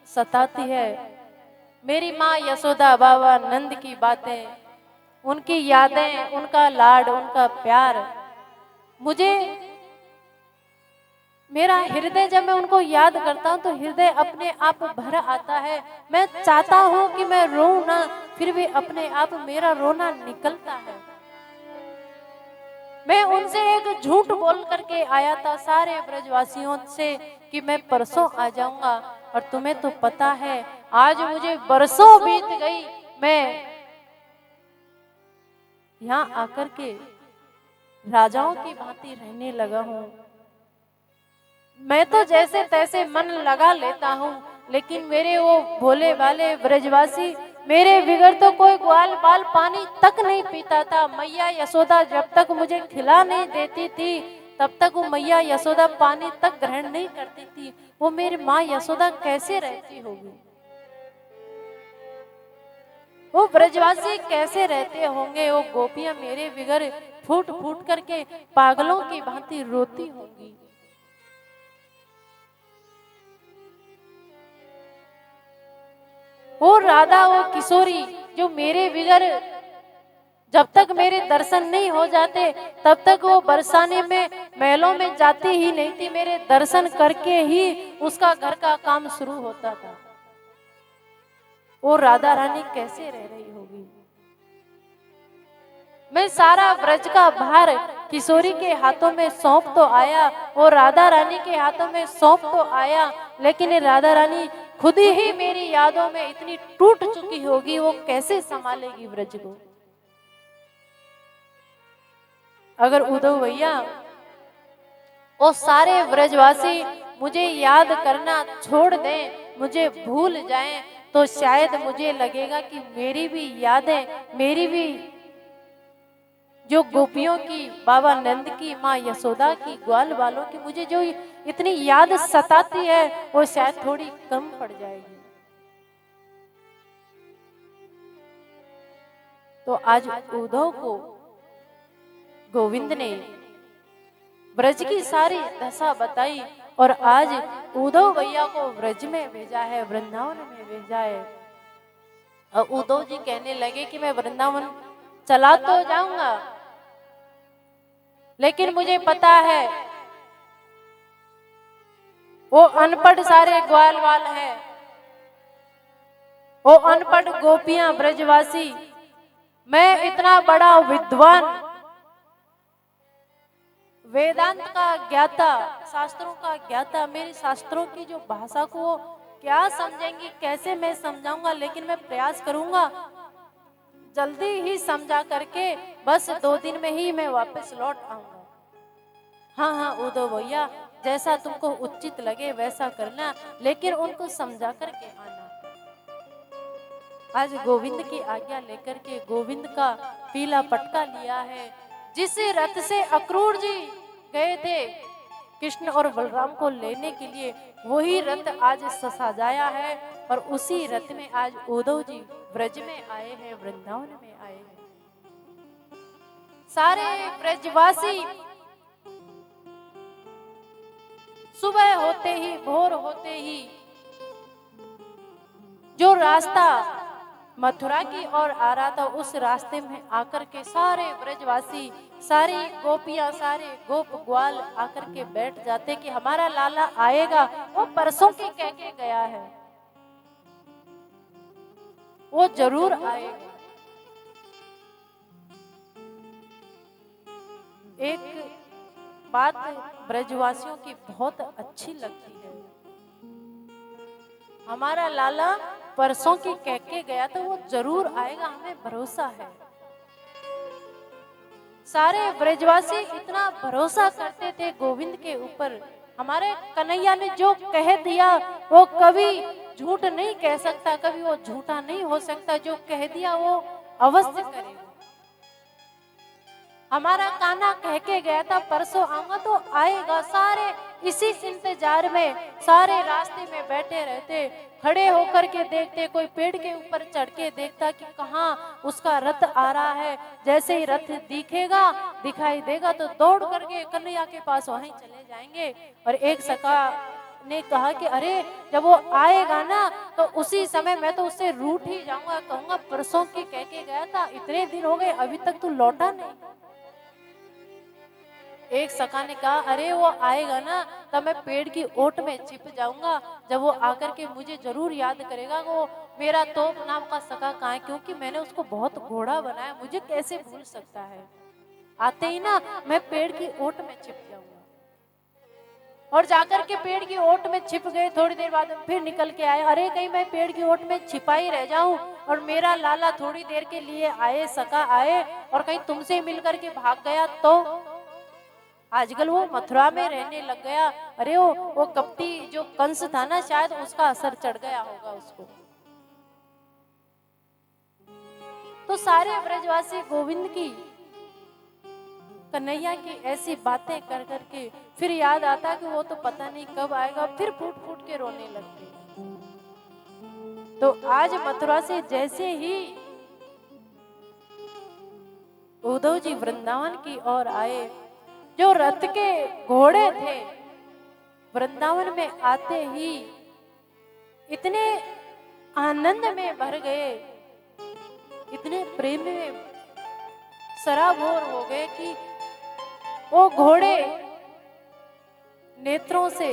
सताती है। मेरी माँ यशोदा, बाबा नंद की बातें, उनकी यादें, उनका लाड, उनका प्यार, मुझे मेरा हृदय जब मैं उनको याद करता हूँ तो हृदय अपने आप भर आता है। मैं चाहता हूँ कि मैं रोऊं ना, फिर भी अपने आप मेरा रोना निकलता है। मैं उनसे एक झूठ बोल करके आया था सारे ब्रजवासियों से कि मैं परसों आ जाऊंगा, और तुम्हें तो पता है आज मुझे बरसों बीत गई, मैं यहाँ आकर के राजाओं की भांति रहने लगा हूँ। मैं तो जैसे तैसे मन लगा लेता हूँ, लेकिन मेरे वो भोले वाले ब्रजवासी मेरे बिगड़ तो कोई ग्वाल बाल पानी तक नहीं पीता था। मैया यशोदा जब तक मुझे खिला नहीं देती थी तब तक वो मैया यशोदा पानी तक ग्रहण नहीं करती थी। वो मेरी माँ यशोदा कैसे रहती होगी, वो ब्रजवासी कैसे रहते होंगे, वो गोपियां मेरे बिगड़ फूट फूट करके पागलों की भांति रोती होंगी। वो राधा, वो किशोरी जो मेरे बिगर जब तक मेरे दर्शन नहीं हो जाते तब तक वो बरसाने में महलों में जाती ही नहीं थी। मेरे दर्शन करके ही उसका घर का काम शुरू होता था। वो राधा रानी कैसे रह रही होगी। मैं सारा व्रज का भार किशोरी के हाथों में सौंप तो आया, वो राधा रानी के हाथों में सौंप तो आया, लेकिन राधा रानी खुद ही मेरी यादों में इतनी टूट चुकी होगी, वो कैसे संभालेगी व्रज को। अगर उद्धव भैया वो सारे व्रजवासी मुझे याद करना छोड़ दें, मुझे भूल जाएं, तो शायद मुझे लगेगा कि मेरी भी यादें, मेरी भी जो गोपियों की, बाबा नंद की, माँ यशोदा की, ग्वाल वालों की मुझे जो इतनी याद सताती है वो शायद थोड़ी कम पड़ जाएगी। तो आज उद्धव को गोविंद ने ब्रज की सारी दशा बताई और आज उद्धव भैया को ब्रज में भेजा है, वृंदावन में भेजा है। और उद्धव जी कहने लगे कि मैं वृंदावन चला तो जाऊंगा, लेकिन मुझे पता है वो अनपढ़ सारे ग्वाल वाल है, वो अनपढ़ गोपियां ब्रजवासी, मैं इतना बड़ा विद्वान, वेदांत का ज्ञाता, शास्त्रों का ज्ञाता, मेरी शास्त्रों की जो भाषा को वो क्या समझेंगी, कैसे मैं समझाऊंगा। लेकिन मैं प्रयास करूंगा जल्दी ही समझा करके, बस 2 दिन में ही मैं वापस लौट आऊंगा। हाँ हाँ उद्धव भैया, जैसा तुमको उचित लगे वैसा करना, लेकिन उनको समझा करके आना। आज गोविंद की आज्ञा लेकर के गोविंद का पीला पटका लिया है। जिस रथ से अक्रूर जी गए थे कृष्ण और बलराम को लेने के लिए, वही रथ आज सजाया है और उसी रथ में आज उद्धव जी ब्रज में आए हैं, वृंदावन में आए हैं। सारे ब्रजवासी सुबह होते ही, भोर होते ही जो रास्ता मथुरा की ओर आ रहा था, उस रास्ते में आकर के सारे ब्रजवासी, सारी गोपियां, सारे गोप ग्वाल आकर के बैठ जाते कि हमारा लाला आएगा, वो परसों की कह के गया है, वो जरूर आएगा। एक बात ब्रजवासियों की बहुत अच्छी लगती है, हमारा लाला परसों की कह के गया तो वो जरूर आएगा, हमें भरोसा है। सारे ब्रजवासी इतना भरोसा करते थे गोविंद के ऊपर, हमारे कन्हैया ने जो कह दिया वो कभी झूठ नहीं कह सकता, कभी वो झूठा नहीं हो सकता, जो कह दिया वो अवश्य करेगा। हमारा कान्हा कह के गया था परसों आऊंगा तो आएगा, सारे इसी इंतजार में सारे रास्ते में बैठे रहते, खड़े होकर के देखते, कोई पेड़ के ऊपर चढ़ के देखता कि कहाँ उसका रथ आ रहा है। जैसे ही रथ दिखेगा, दिखाई देगा तो दौड़ करके कन्हैया के पास वहीं चले जाएंगे। और एक सखा ने कहा कि अरे जब वो आएगा ना तो उसी समय मैं तो उससे रूठ ही जाऊंगा, कहूंगा परसों की कह के गया था, इतने दिन हो गए अभी तक तू लौटा नहीं। एक सखा ने कहा अरे वो आएगा ना तब मैं पेड़ की ओट में छिप जाऊंगा, जब वो आकर के मुझे जरूर याद करेगा वो मेरा तोप नाम का सखा कहाँ है, क्योंकि मैंने उसको बहुत घोड़ा बनाया, मुझे कैसे भूल सकता है। आते ही ना मैं पेड़ की ओट में छिप जाऊंगा। और जाकर के पेड़ की ओट में छिप गए, थोड़ी देर बाद फिर निकल के आए, अरे कहीं मैं पेड़ की ओट में छिपाई रह जाऊं और मेरा लाला थोड़ी देर के लिए आए, सखा आए और कहीं तुमसे मिलकर के भाग गया तो। आजकल वो मथुरा में रहने लग गया, अरे वो कपटी जो कंस था ना, शायद उसका असर चढ़ गया होगा उसको। तो सारे ब्रजवासी गोविंद की, कन्हैया की ऐसी बातें कर करके फिर याद आता कि वो तो पता नहीं कब आएगा, फिर फूट फूट के रोने लगते। तो आज मथुरा से जैसे ही उद्धव जी वृंदावन की ओर आए, जो रथ के घोड़े थे वृंदावन में आते ही इतने आनंद में भर गए, इतने प्रेम में सराबोर हो गए कि वो घोड़े नेत्रों से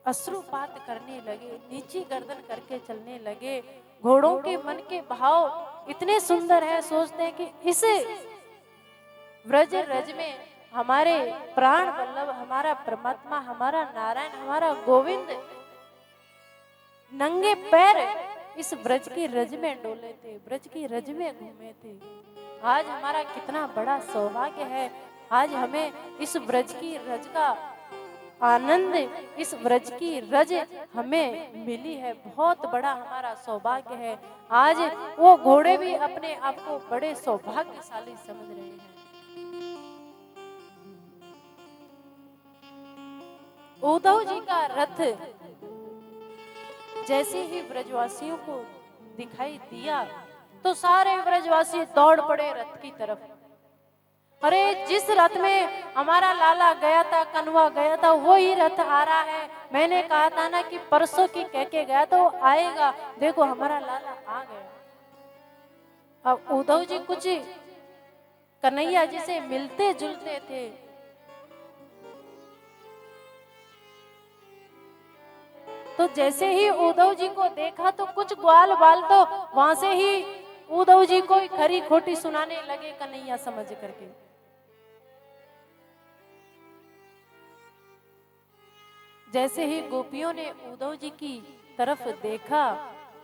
अश्रुपात करने लगे, नीची गर्दन करके चलने लगे। घोड़ों के मन के भाव इतने सुंदर है, सोचते हैं कि इस व्रज रज में हमारे प्राण वल्लभ, हमारा परमात्मा, हमारा नारायण, हमारा गोविंद नंगे पैर इस ब्रज की रज में डोले थे, ब्रज की रज में घूमे थे। आज हमारा कितना बड़ा सौभाग्य है, आज हमें इस ब्रज की रज का आनंद, इस ब्रज की रज हमें मिली है, बहुत बड़ा हमारा सौभाग्य है। आज वो घोड़े भी अपने आप को बड़े सौभाग्यशाली समझ रहे हैं। उद्धव जी का रथ जैसे ही ब्रजवासियों को दिखाई दिया तो सारे ब्रजवासी दौड़ पड़े रथ की तरफ। अरे जिस रथ में हमारा लाला गया था, कन्वा गया था, वो ही रथ आ रहा है। मैंने कहा था ना कि परसों की कह के गया तो वो आएगा, देखो हमारा लाला आ गया। अब उद्धव जी कुछ कन्हैया जी से मिलते जुलते थे, तो जैसे ही उद्धव जी को देखा तो कुछ ग्वाल बाल तो वहां से ही उद्धव जी को खरी खोटी सुनाने लगे कन्हैया समझ करके। जैसे ही गोपियों ने उद्धव जी की तरफ देखा,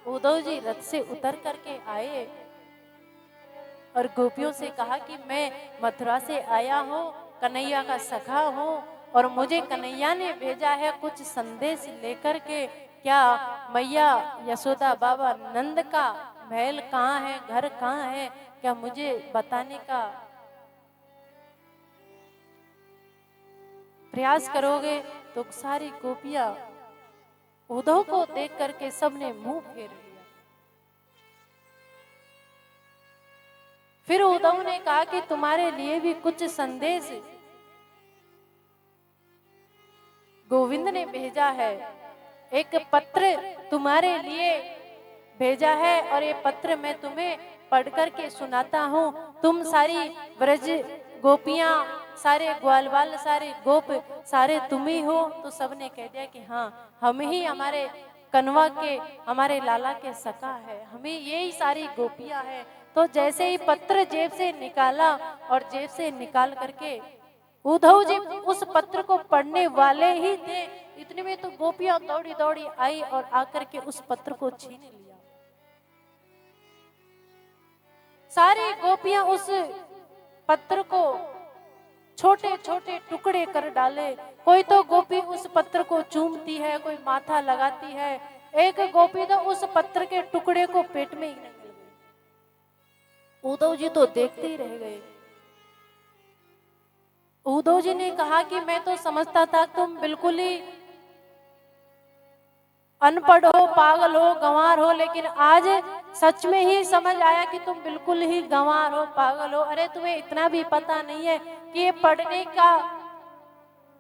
उद्धव जी रथ से उतर करके आए और गोपियों से कहा कि मैं मथुरा से आया हूँ, कन्हैया का सखा हूँ और मुझे कन्हैया ने भेजा है कुछ संदेश लेकर के। क्या मैया यशोदा बाबा नंद का महल कहाँ है, घर कहाँ है, क्या मुझे बताने का प्रयास करोगे? तो सारी गोपियां उद्धव को देख करके सबने मुंह फेर लिया। फिर उद्धव ने कहा कि तुम्हारे लिए भी कुछ संदेश गोविंद ने भेजा है, एक पत्र तुम्हारे लिए भेजा है और ये पत्र मैं तुम्हें पढ़ करके सुनाता हूँ। तुम सारी ब्रज गोपियां, सारे ग्वालवाल, सारे गोप, सारे तुम ही हो। तो सबने कह दिया कि हाँ, हम ही हमारे कनवा के, हमारे लाला के सखा है, हमें यही सारी गोपियां हैं। तो जैसे ही पत्र जेब से निकाला और जेब से निकाल करके उद्धव जी उस पत्र को पढ़ने वाले ही थे, इतने में तो गोपियां दौड़ी दौड़ी आई और आकर के उस पत्र को छीन लिया। सारी गोपियां उस पत्र को छोटे छोटे टुकड़े कर डाले। कोई तो गोपी उस पत्र को चूमती है, कोई माथा लगाती है, एक गोपी तो उस पत्र के टुकड़े को पेट में ही निकल गई। उद्धव जी तो देखते ही रह गए। उद्धव जी ने कहा कि मैं तो समझता था तुम बिल्कुल ही अनपढ़ हो, पागल हो, गंवार हो, लेकिन आज सच में ही समझ आया कि तुम बिल्कुल ही गंवार हो, पागल हो। अरे तुम्हें इतना भी पता नहीं है कि ये पढ़ने का,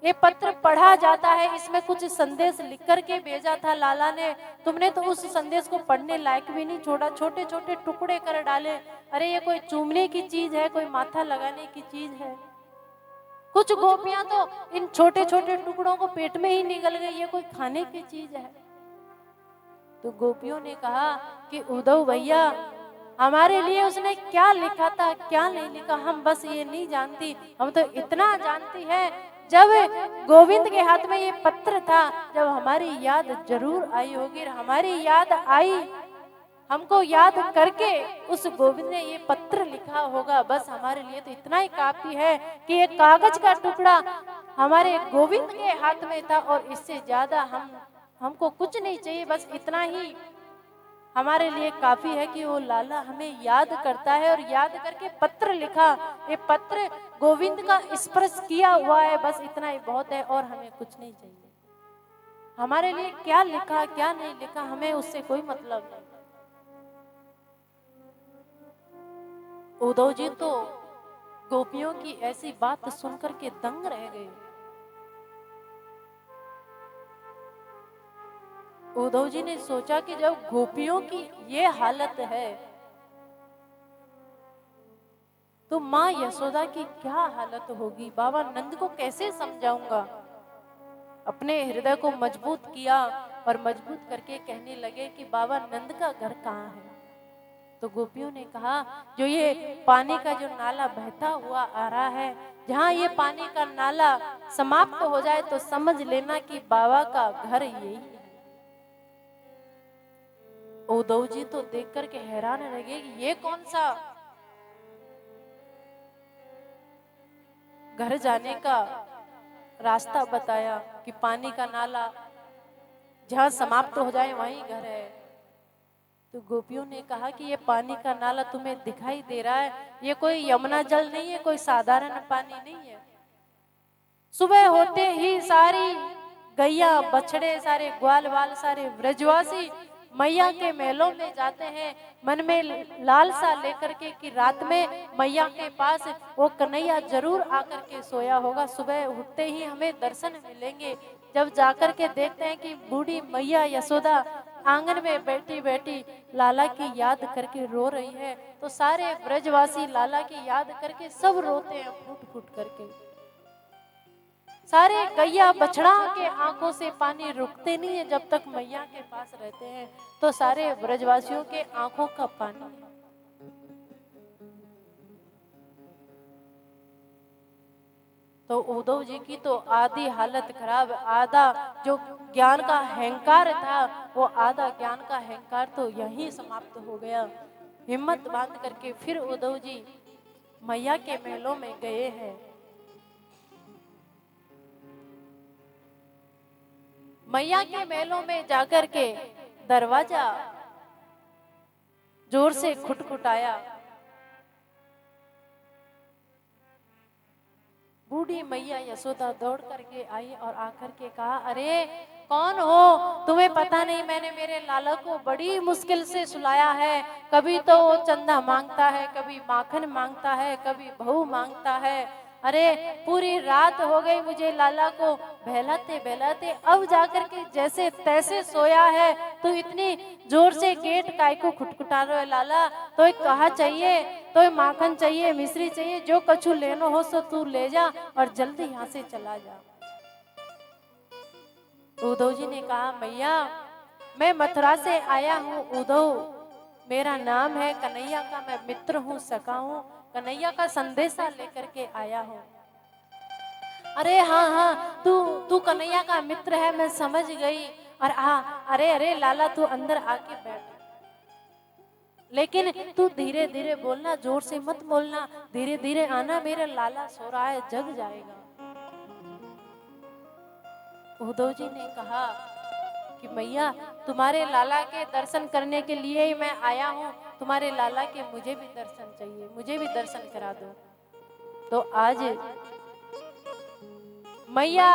ये पत्र पढ़ा जाता है, इसमें कुछ संदेश लिख करके भेजा था लाला ने। तुमने तो उस संदेश को पढ़ने लायक भी नहीं छोड़ा, छोटे छोटे टुकड़े कर डाले। अरे ये कोई चूमने की चीज है, कोई माथा लगाने की चीज है? कुछ गोपियां तो इन छोटे छोटे टुकड़ों को पेट में ही निगल गई, ये कोई खाने की चीज है? तो गोपियों ने कहा कि उद्धव भैया, हमारे लिए उसने क्या लिखा था, क्या नहीं लिखा, हम बस ये नहीं जानती। हम तो इतना जानती है, जब गोविंद के हाथ में ये पत्र था, जब हमारी याद जरूर आई होगी, हमारी याद आई, हमको याद करके उस गोविंद ने ये पत्र लिखा होगा। बस हमारे लिए तो इतना ही काफी है कि ये कागज का टुकड़ा हमारे गोविंद के हाथ में था, और इससे ज्यादा हमको कुछ नहीं चाहिए। बस इतना ही हमारे लिए काफी है कि वो लाला हमें याद करता है और याद करके पत्र लिखा। ये पत्र गोविंद का स्पर्श किया हुआ है, बस इतना ही बहुत है, और हमें कुछ नहीं चाहिए। हमारे लिए क्या लिखा, क्या नहीं लिखा, हमें उससे कोई मतलब नहीं। उद्धव जी तो गोपियों की ऐसी बात सुनकर के दंग रह गए। उद्धव जी ने सोचा कि जब गोपियों की ये हालत है, तो माँ यशोदा की क्या हालत होगी, बाबा नंद को कैसे समझाऊंगा। अपने हृदय को मजबूत किया और मजबूत करके कहने लगे कि बाबा नंद का घर कहाँ है? तो गोपियों ने कहा, जो ये पानी का जो नाला बहता हुआ आ रहा है, जहाँ ये पानी का नाला समाप्त हो जाए तो समझ लेना कि बाबा का घर यही है। उद्धव जी तो देख करके हैरान रह गए कि ये कौन सा घर जाने का रास्ता बताया कि पानी का नाला जहाँ समाप्त हो जाए वहीं घर है। तो गोपियों ने कहा कि ये पानी का नाला तुम्हें दिखाई दे रहा है, ये कोई यमुना जल नहीं है, कोई साधारण पानी नहीं है। सुबह होते ही सारी गैया, बछड़े, सारे ग्वाल वाल, सारे ब्रजवासी मैया के महलों में जाते हैं, मन में लालसा लेकर के कि रात में मैया के पास वो कन्हैया जरूर आकर के सोया होगा, सुबह उठते ही हमें दर्शन मिलेंगे। जब जाकर के देखते हैं कि बूढ़ी मैया यशोदा आंगन में बैठी बैठी लाला की याद करके रो रही है, तो सारे ब्रजवासी लाला की याद करके सब रोते हैं फूट फूट करके। सारे गैया बछड़ा के आंखों से पानी रुकते नहीं है जब तक मैया के पास रहते हैं, तो सारे ब्रजवासियों के आंखों का पानी। तो उद्धव जी की तो आधी हालत खराब, आधा जो ज्ञान का अहंकार था, वो आधा ज्ञान का अहंकार तो यहीं समाप्त हो गया। हिम्मत बांध करके फिर उद्धव जी मैया के महलों में गए हैं। मैया के महलों में जाकर के दरवाजा जोर से खुटखुटाया। बूढ़ी मैया यशोदा दौड़ करके आई और आकर के कहा, अरे कौन हो? तुम्हें पता नहीं मैंने मेरे लाला को बड़ी मुश्किल से सुलाया है। कभी तो वो चंदा मांगता है, कभी माखन मांगता है, कभी बहू मांगता है। अरे पूरी रात हो गई मुझे लाला को बहलाते बहलाते, अब जाकर के जैसे तैसे सोया है। तो इतनी जोर से गेट काय को खुटखुटा रहे हो लाला? तो कहा चाहिए, तो माखन चाहिए, मिश्री चाहिए, जो कछु लेनो हो सो तू ले जा और जल्दी यहाँ से चला जा। उद्धव जी ने कहा, मैया मैं मथुरा से आया हूँ उद्धव, मेरा नाम है कन्हैया का, मैं मित्र हूँ, सखा हूँ, कन्हैया का संदेशा लेकर के आया हूँ। अरे हाँ हाँ, तू कन्हैया का मित्र है, मैं समझ गई। और अरे अरे लाला तू अंदर आके बैठ, लेकिन तू धीरे धीरे बोलना, जोर से मत बोलना, धीरे धीरे आना, मेरा लाला सो रहा है, जग जाएगा। उद्धव जी ने कहा कि मैया तुम्हारे लाला के दर्शन करने के लिए ही मैं आया हूँ, तुम्हारे लाला के मुझे भी दर्शन चाहिए, मुझे भी दर्शन करा दो। तो आज मैया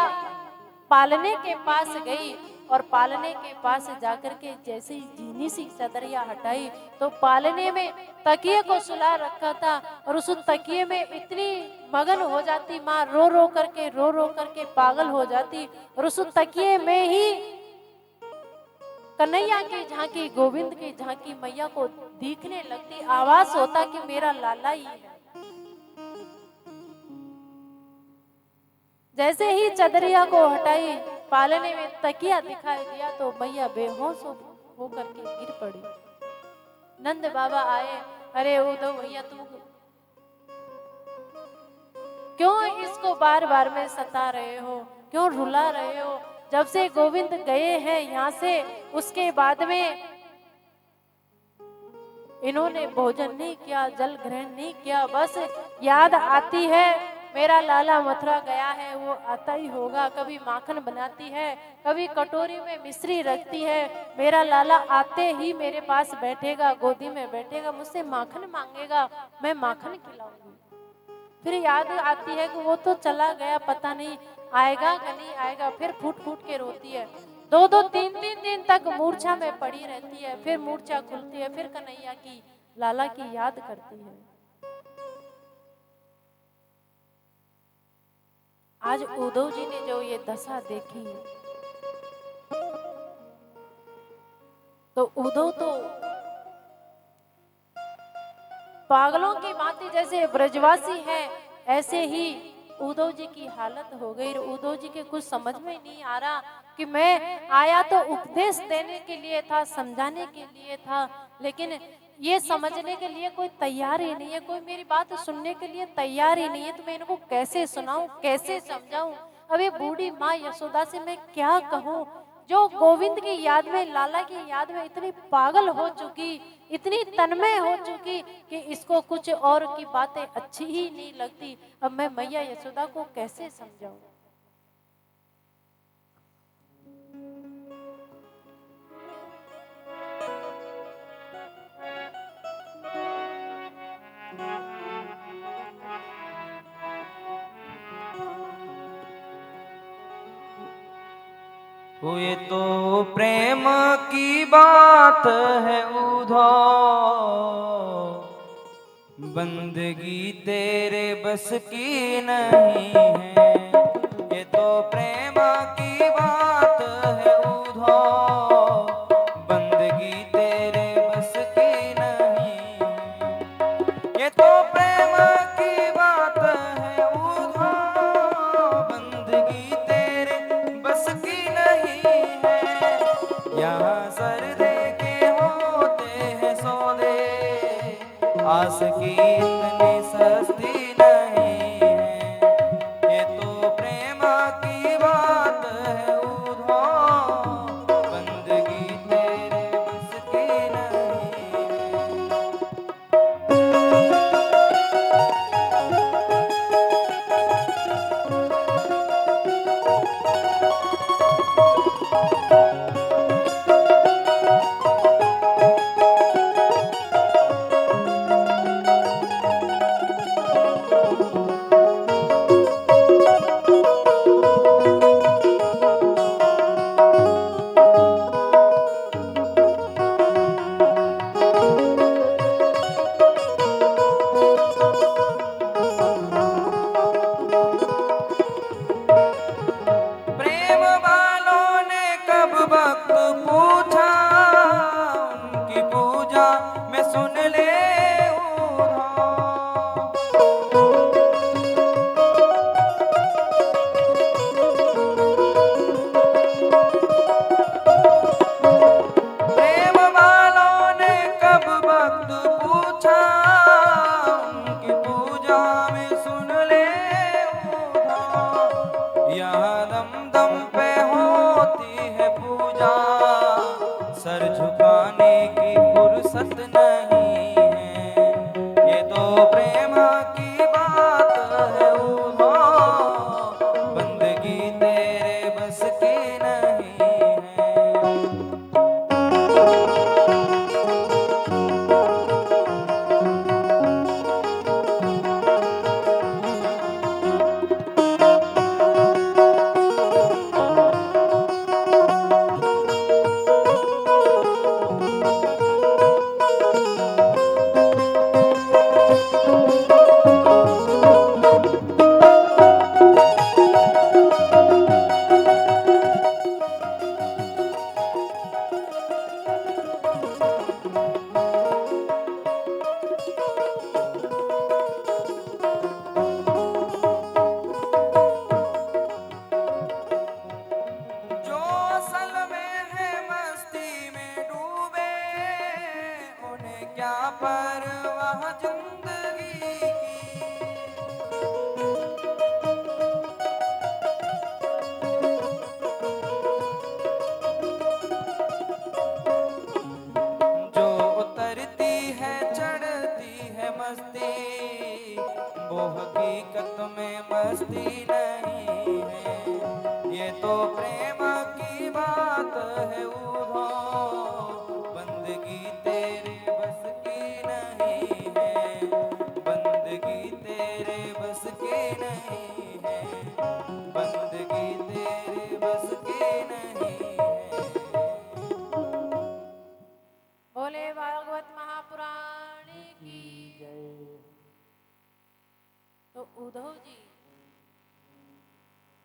पालने के पास गई और पालने के पास जाकर के जैसे ही जीनी सी चदरिया हटाई तो पालने में तकिए को सुला रखा था और उस तकिए में इतनी मगन हो जाती माँ, रो रो करके पागल हो जाती और उस तकिए में ही कन्हैया की झांकी, गोविंद की झांकी मैया को दिखने लगती। आवाज होता कि मेरा लाला ही है। जैसे ही चदरिया को हटाई, पालने में तकिया दिखाई दिया तो मैया बेहोश हो करके गिर पड़ी। नंद बाबा आए, अरे उद्धव भैया तुम क्यों इसको बार बार में सता रहे हो, क्यों रुला रहे हो? जब से गोविंद गए हैं यहाँ से, उसके बाद में इन्होंने भोजन नहीं किया, जल ग्रहण नहीं किया। बस याद आती है मेरा लाला मथुरा गया है, वो आता ही होगा। कभी माखन बनाती है, कभी कटोरी में मिश्री रखती है। मेरा लाला आते ही मेरे पास बैठेगा, गोदी में बैठेगा, मुझसे माखन मांगेगा, मैं माखन खिलाऊंगी। फिर याद आती है कि वो तो चला गया, पता नहीं आएगा कि नहीं आएगा। फिर फूट फूट के रोती है, दो दो तीन तीन दिन तक मूर्छा में पड़ी रहती है। फिर मूर्छा खुलती है, फिर कन्हैया की, लाला की याद करती है। आज उद्धव जी ने जो ये दशा देखी तो उद्धव तो पागलों की भांति, जैसे ब्रजवासी है ऐसे ही उद्धव जी की हालत हो गई। उद्धव जी के कुछ समझ में नहीं आ रहा कि मैं आया तो उपदेश देने के लिए था, समझाने के लिए था, लेकिन ये समझने के लिए कोई तैयार ही नहीं है, कोई मेरी बात सुनने के लिए तैयार ही नहीं है। तो मैं इनको कैसे सुनाऊं, कैसे समझाऊं? अब ये बूढ़ी माँ यशोदा से मैं क्या कहूं, जो गोविंद की याद में, लाला की याद में इतनी पागल हो चुकी, इतनी तन्मय हो चुकी कि इसको कुछ और की बातें अच्छी ही नहीं लगती। अब मैं मैया यशोदा को कैसे समझाऊं? ये तो प्रेम की बात है उद्धव, बंदगी तेरे बस की नहीं है। ये तो प्रेम की बात है उद्धव, बंदगी तेरे बस की नहीं है। ये तो प्रेम की बात है उद्धव, बंदगी तेरे बस की यहाँ सर दे के होते हैं सौदे, आस की इतनी सस्ती नहीं है। ये तो प्रेम की बात है उद्धव, बंदगी तेरे बस की नहीं है।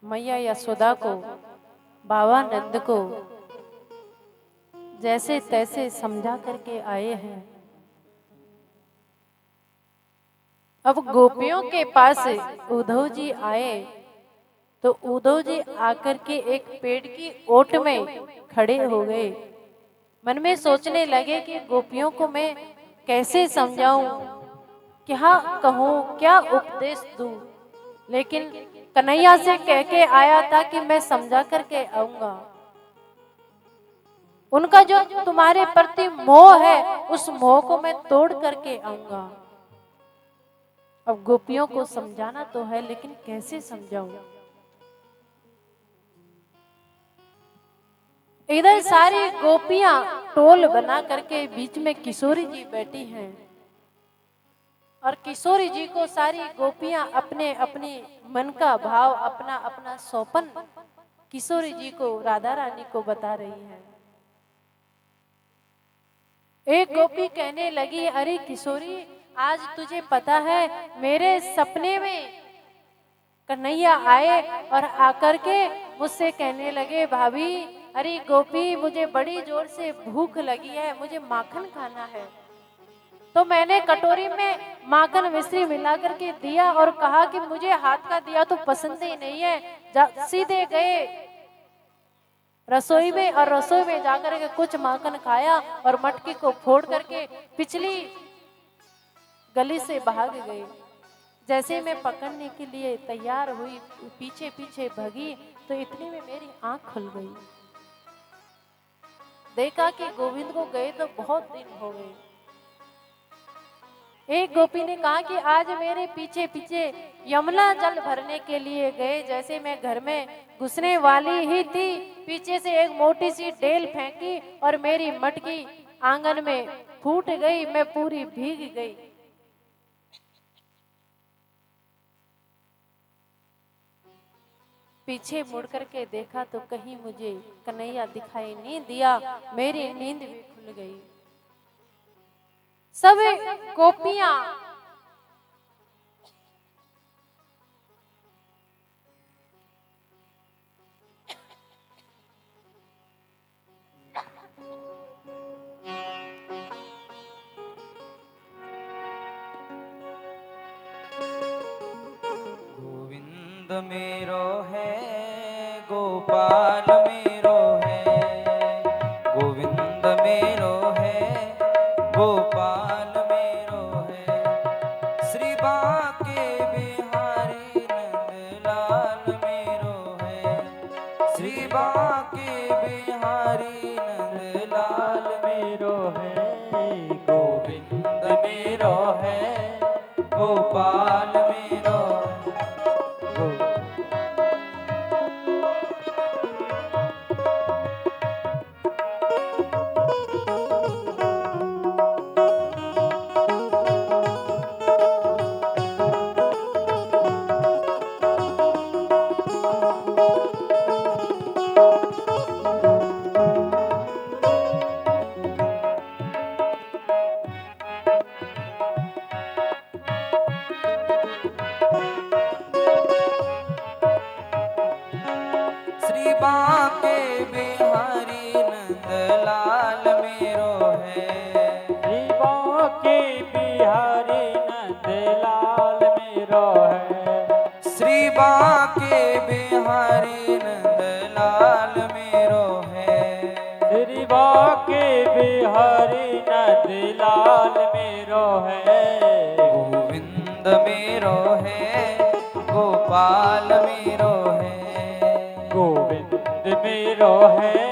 मैया यशोदा को, बाबा नंद को जैसे तैसे समझा करके आए हैं। अब गोपियों के पास उद्धव जी आए तो उद्धव जी आकर के एक पेड़ की ओट में खड़े हो गए। मन में सोचने लगे कि गोपियों को मैं कैसे समझाऊं, क्या कहूं, क्या उपदेश दूं। लेकिन कन्हैया से कह के आया था कि मैं समझा करके आऊंगा। उनका जो तुम्हारे प्रति मोह है उस मोह को मैं तोड़ करके आऊंगा। अब गोपियों को समझाना तो है, लेकिन कैसे समझाऊं। इधर सारी गोपियां टोल बना करके बीच में किशोरी जी बैठी हैं और किशोरी जी को सारी गोपियां अपने अपने मन का भाव, अपना अपना सौपन किशोरी जी को, राधा रानी को बता रही है। एक गोपी कहने लगी, अरे किशोरी, आज तुझे पता है मेरे सपने में कन्हैया आए और आकर के मुझसे कहने लगे, भाभी, अरे गोपी, मुझे बड़ी जोर से भूख लगी है, मुझे माखन खाना है। तो मैंने कटोरी में माखन मिश्री मिला करके दिया और कहा कि मुझे हाथ का दिया तो पसंद ही नहीं है। सीधे गए रसोई में और रसोई में जाकर के कुछ माखन खाया और मटकी को फोड़ करके पिछली गली से भाग गए। जैसे मैं पकड़ने के लिए तैयार हुई, पीछे पीछे भागी, तो इतने में मेरी आंख खुल गई। देखा कि गोविंद को गए तो बहुत दिन हो गए। एक गोपी ने कहा कि आज मेरे पीछे पीछे यमुना जल भरने के लिए गए। जैसे मैं घर में घुसने वाली ही थी, पीछे से एक मोटी सी ढेल फेंकी और मेरी मटकी आंगन में फूट गई, मैं पूरी भीग गई। पीछे मुड़ करके देखा तो कहीं मुझे कन्हैया दिखाई नहीं दिया, मेरी नींद भी खुल गई। सब गोपियां गोविंद मेरो है, गोपाल मेरो है, गोविंद मेरो है, गोपाल मेरो है। श्री बांके बिहारी नंदलाल मेरो है, श्री बांके बिहारी नंदलाल मेरो है, गोविंद मेरो है, गोपाल मेरो श्री बांके बिहारी नंदलाल मेरो है, श्री बांके बिहारी नंदलाल मेरो है, श्री बांके बिहारी नंदलाल मेरो है। श्री बांके बिहारी नंदलाल मेरो है, गोविंद मेरो है, गोपाल मेरो है, गोविंद मेरो है,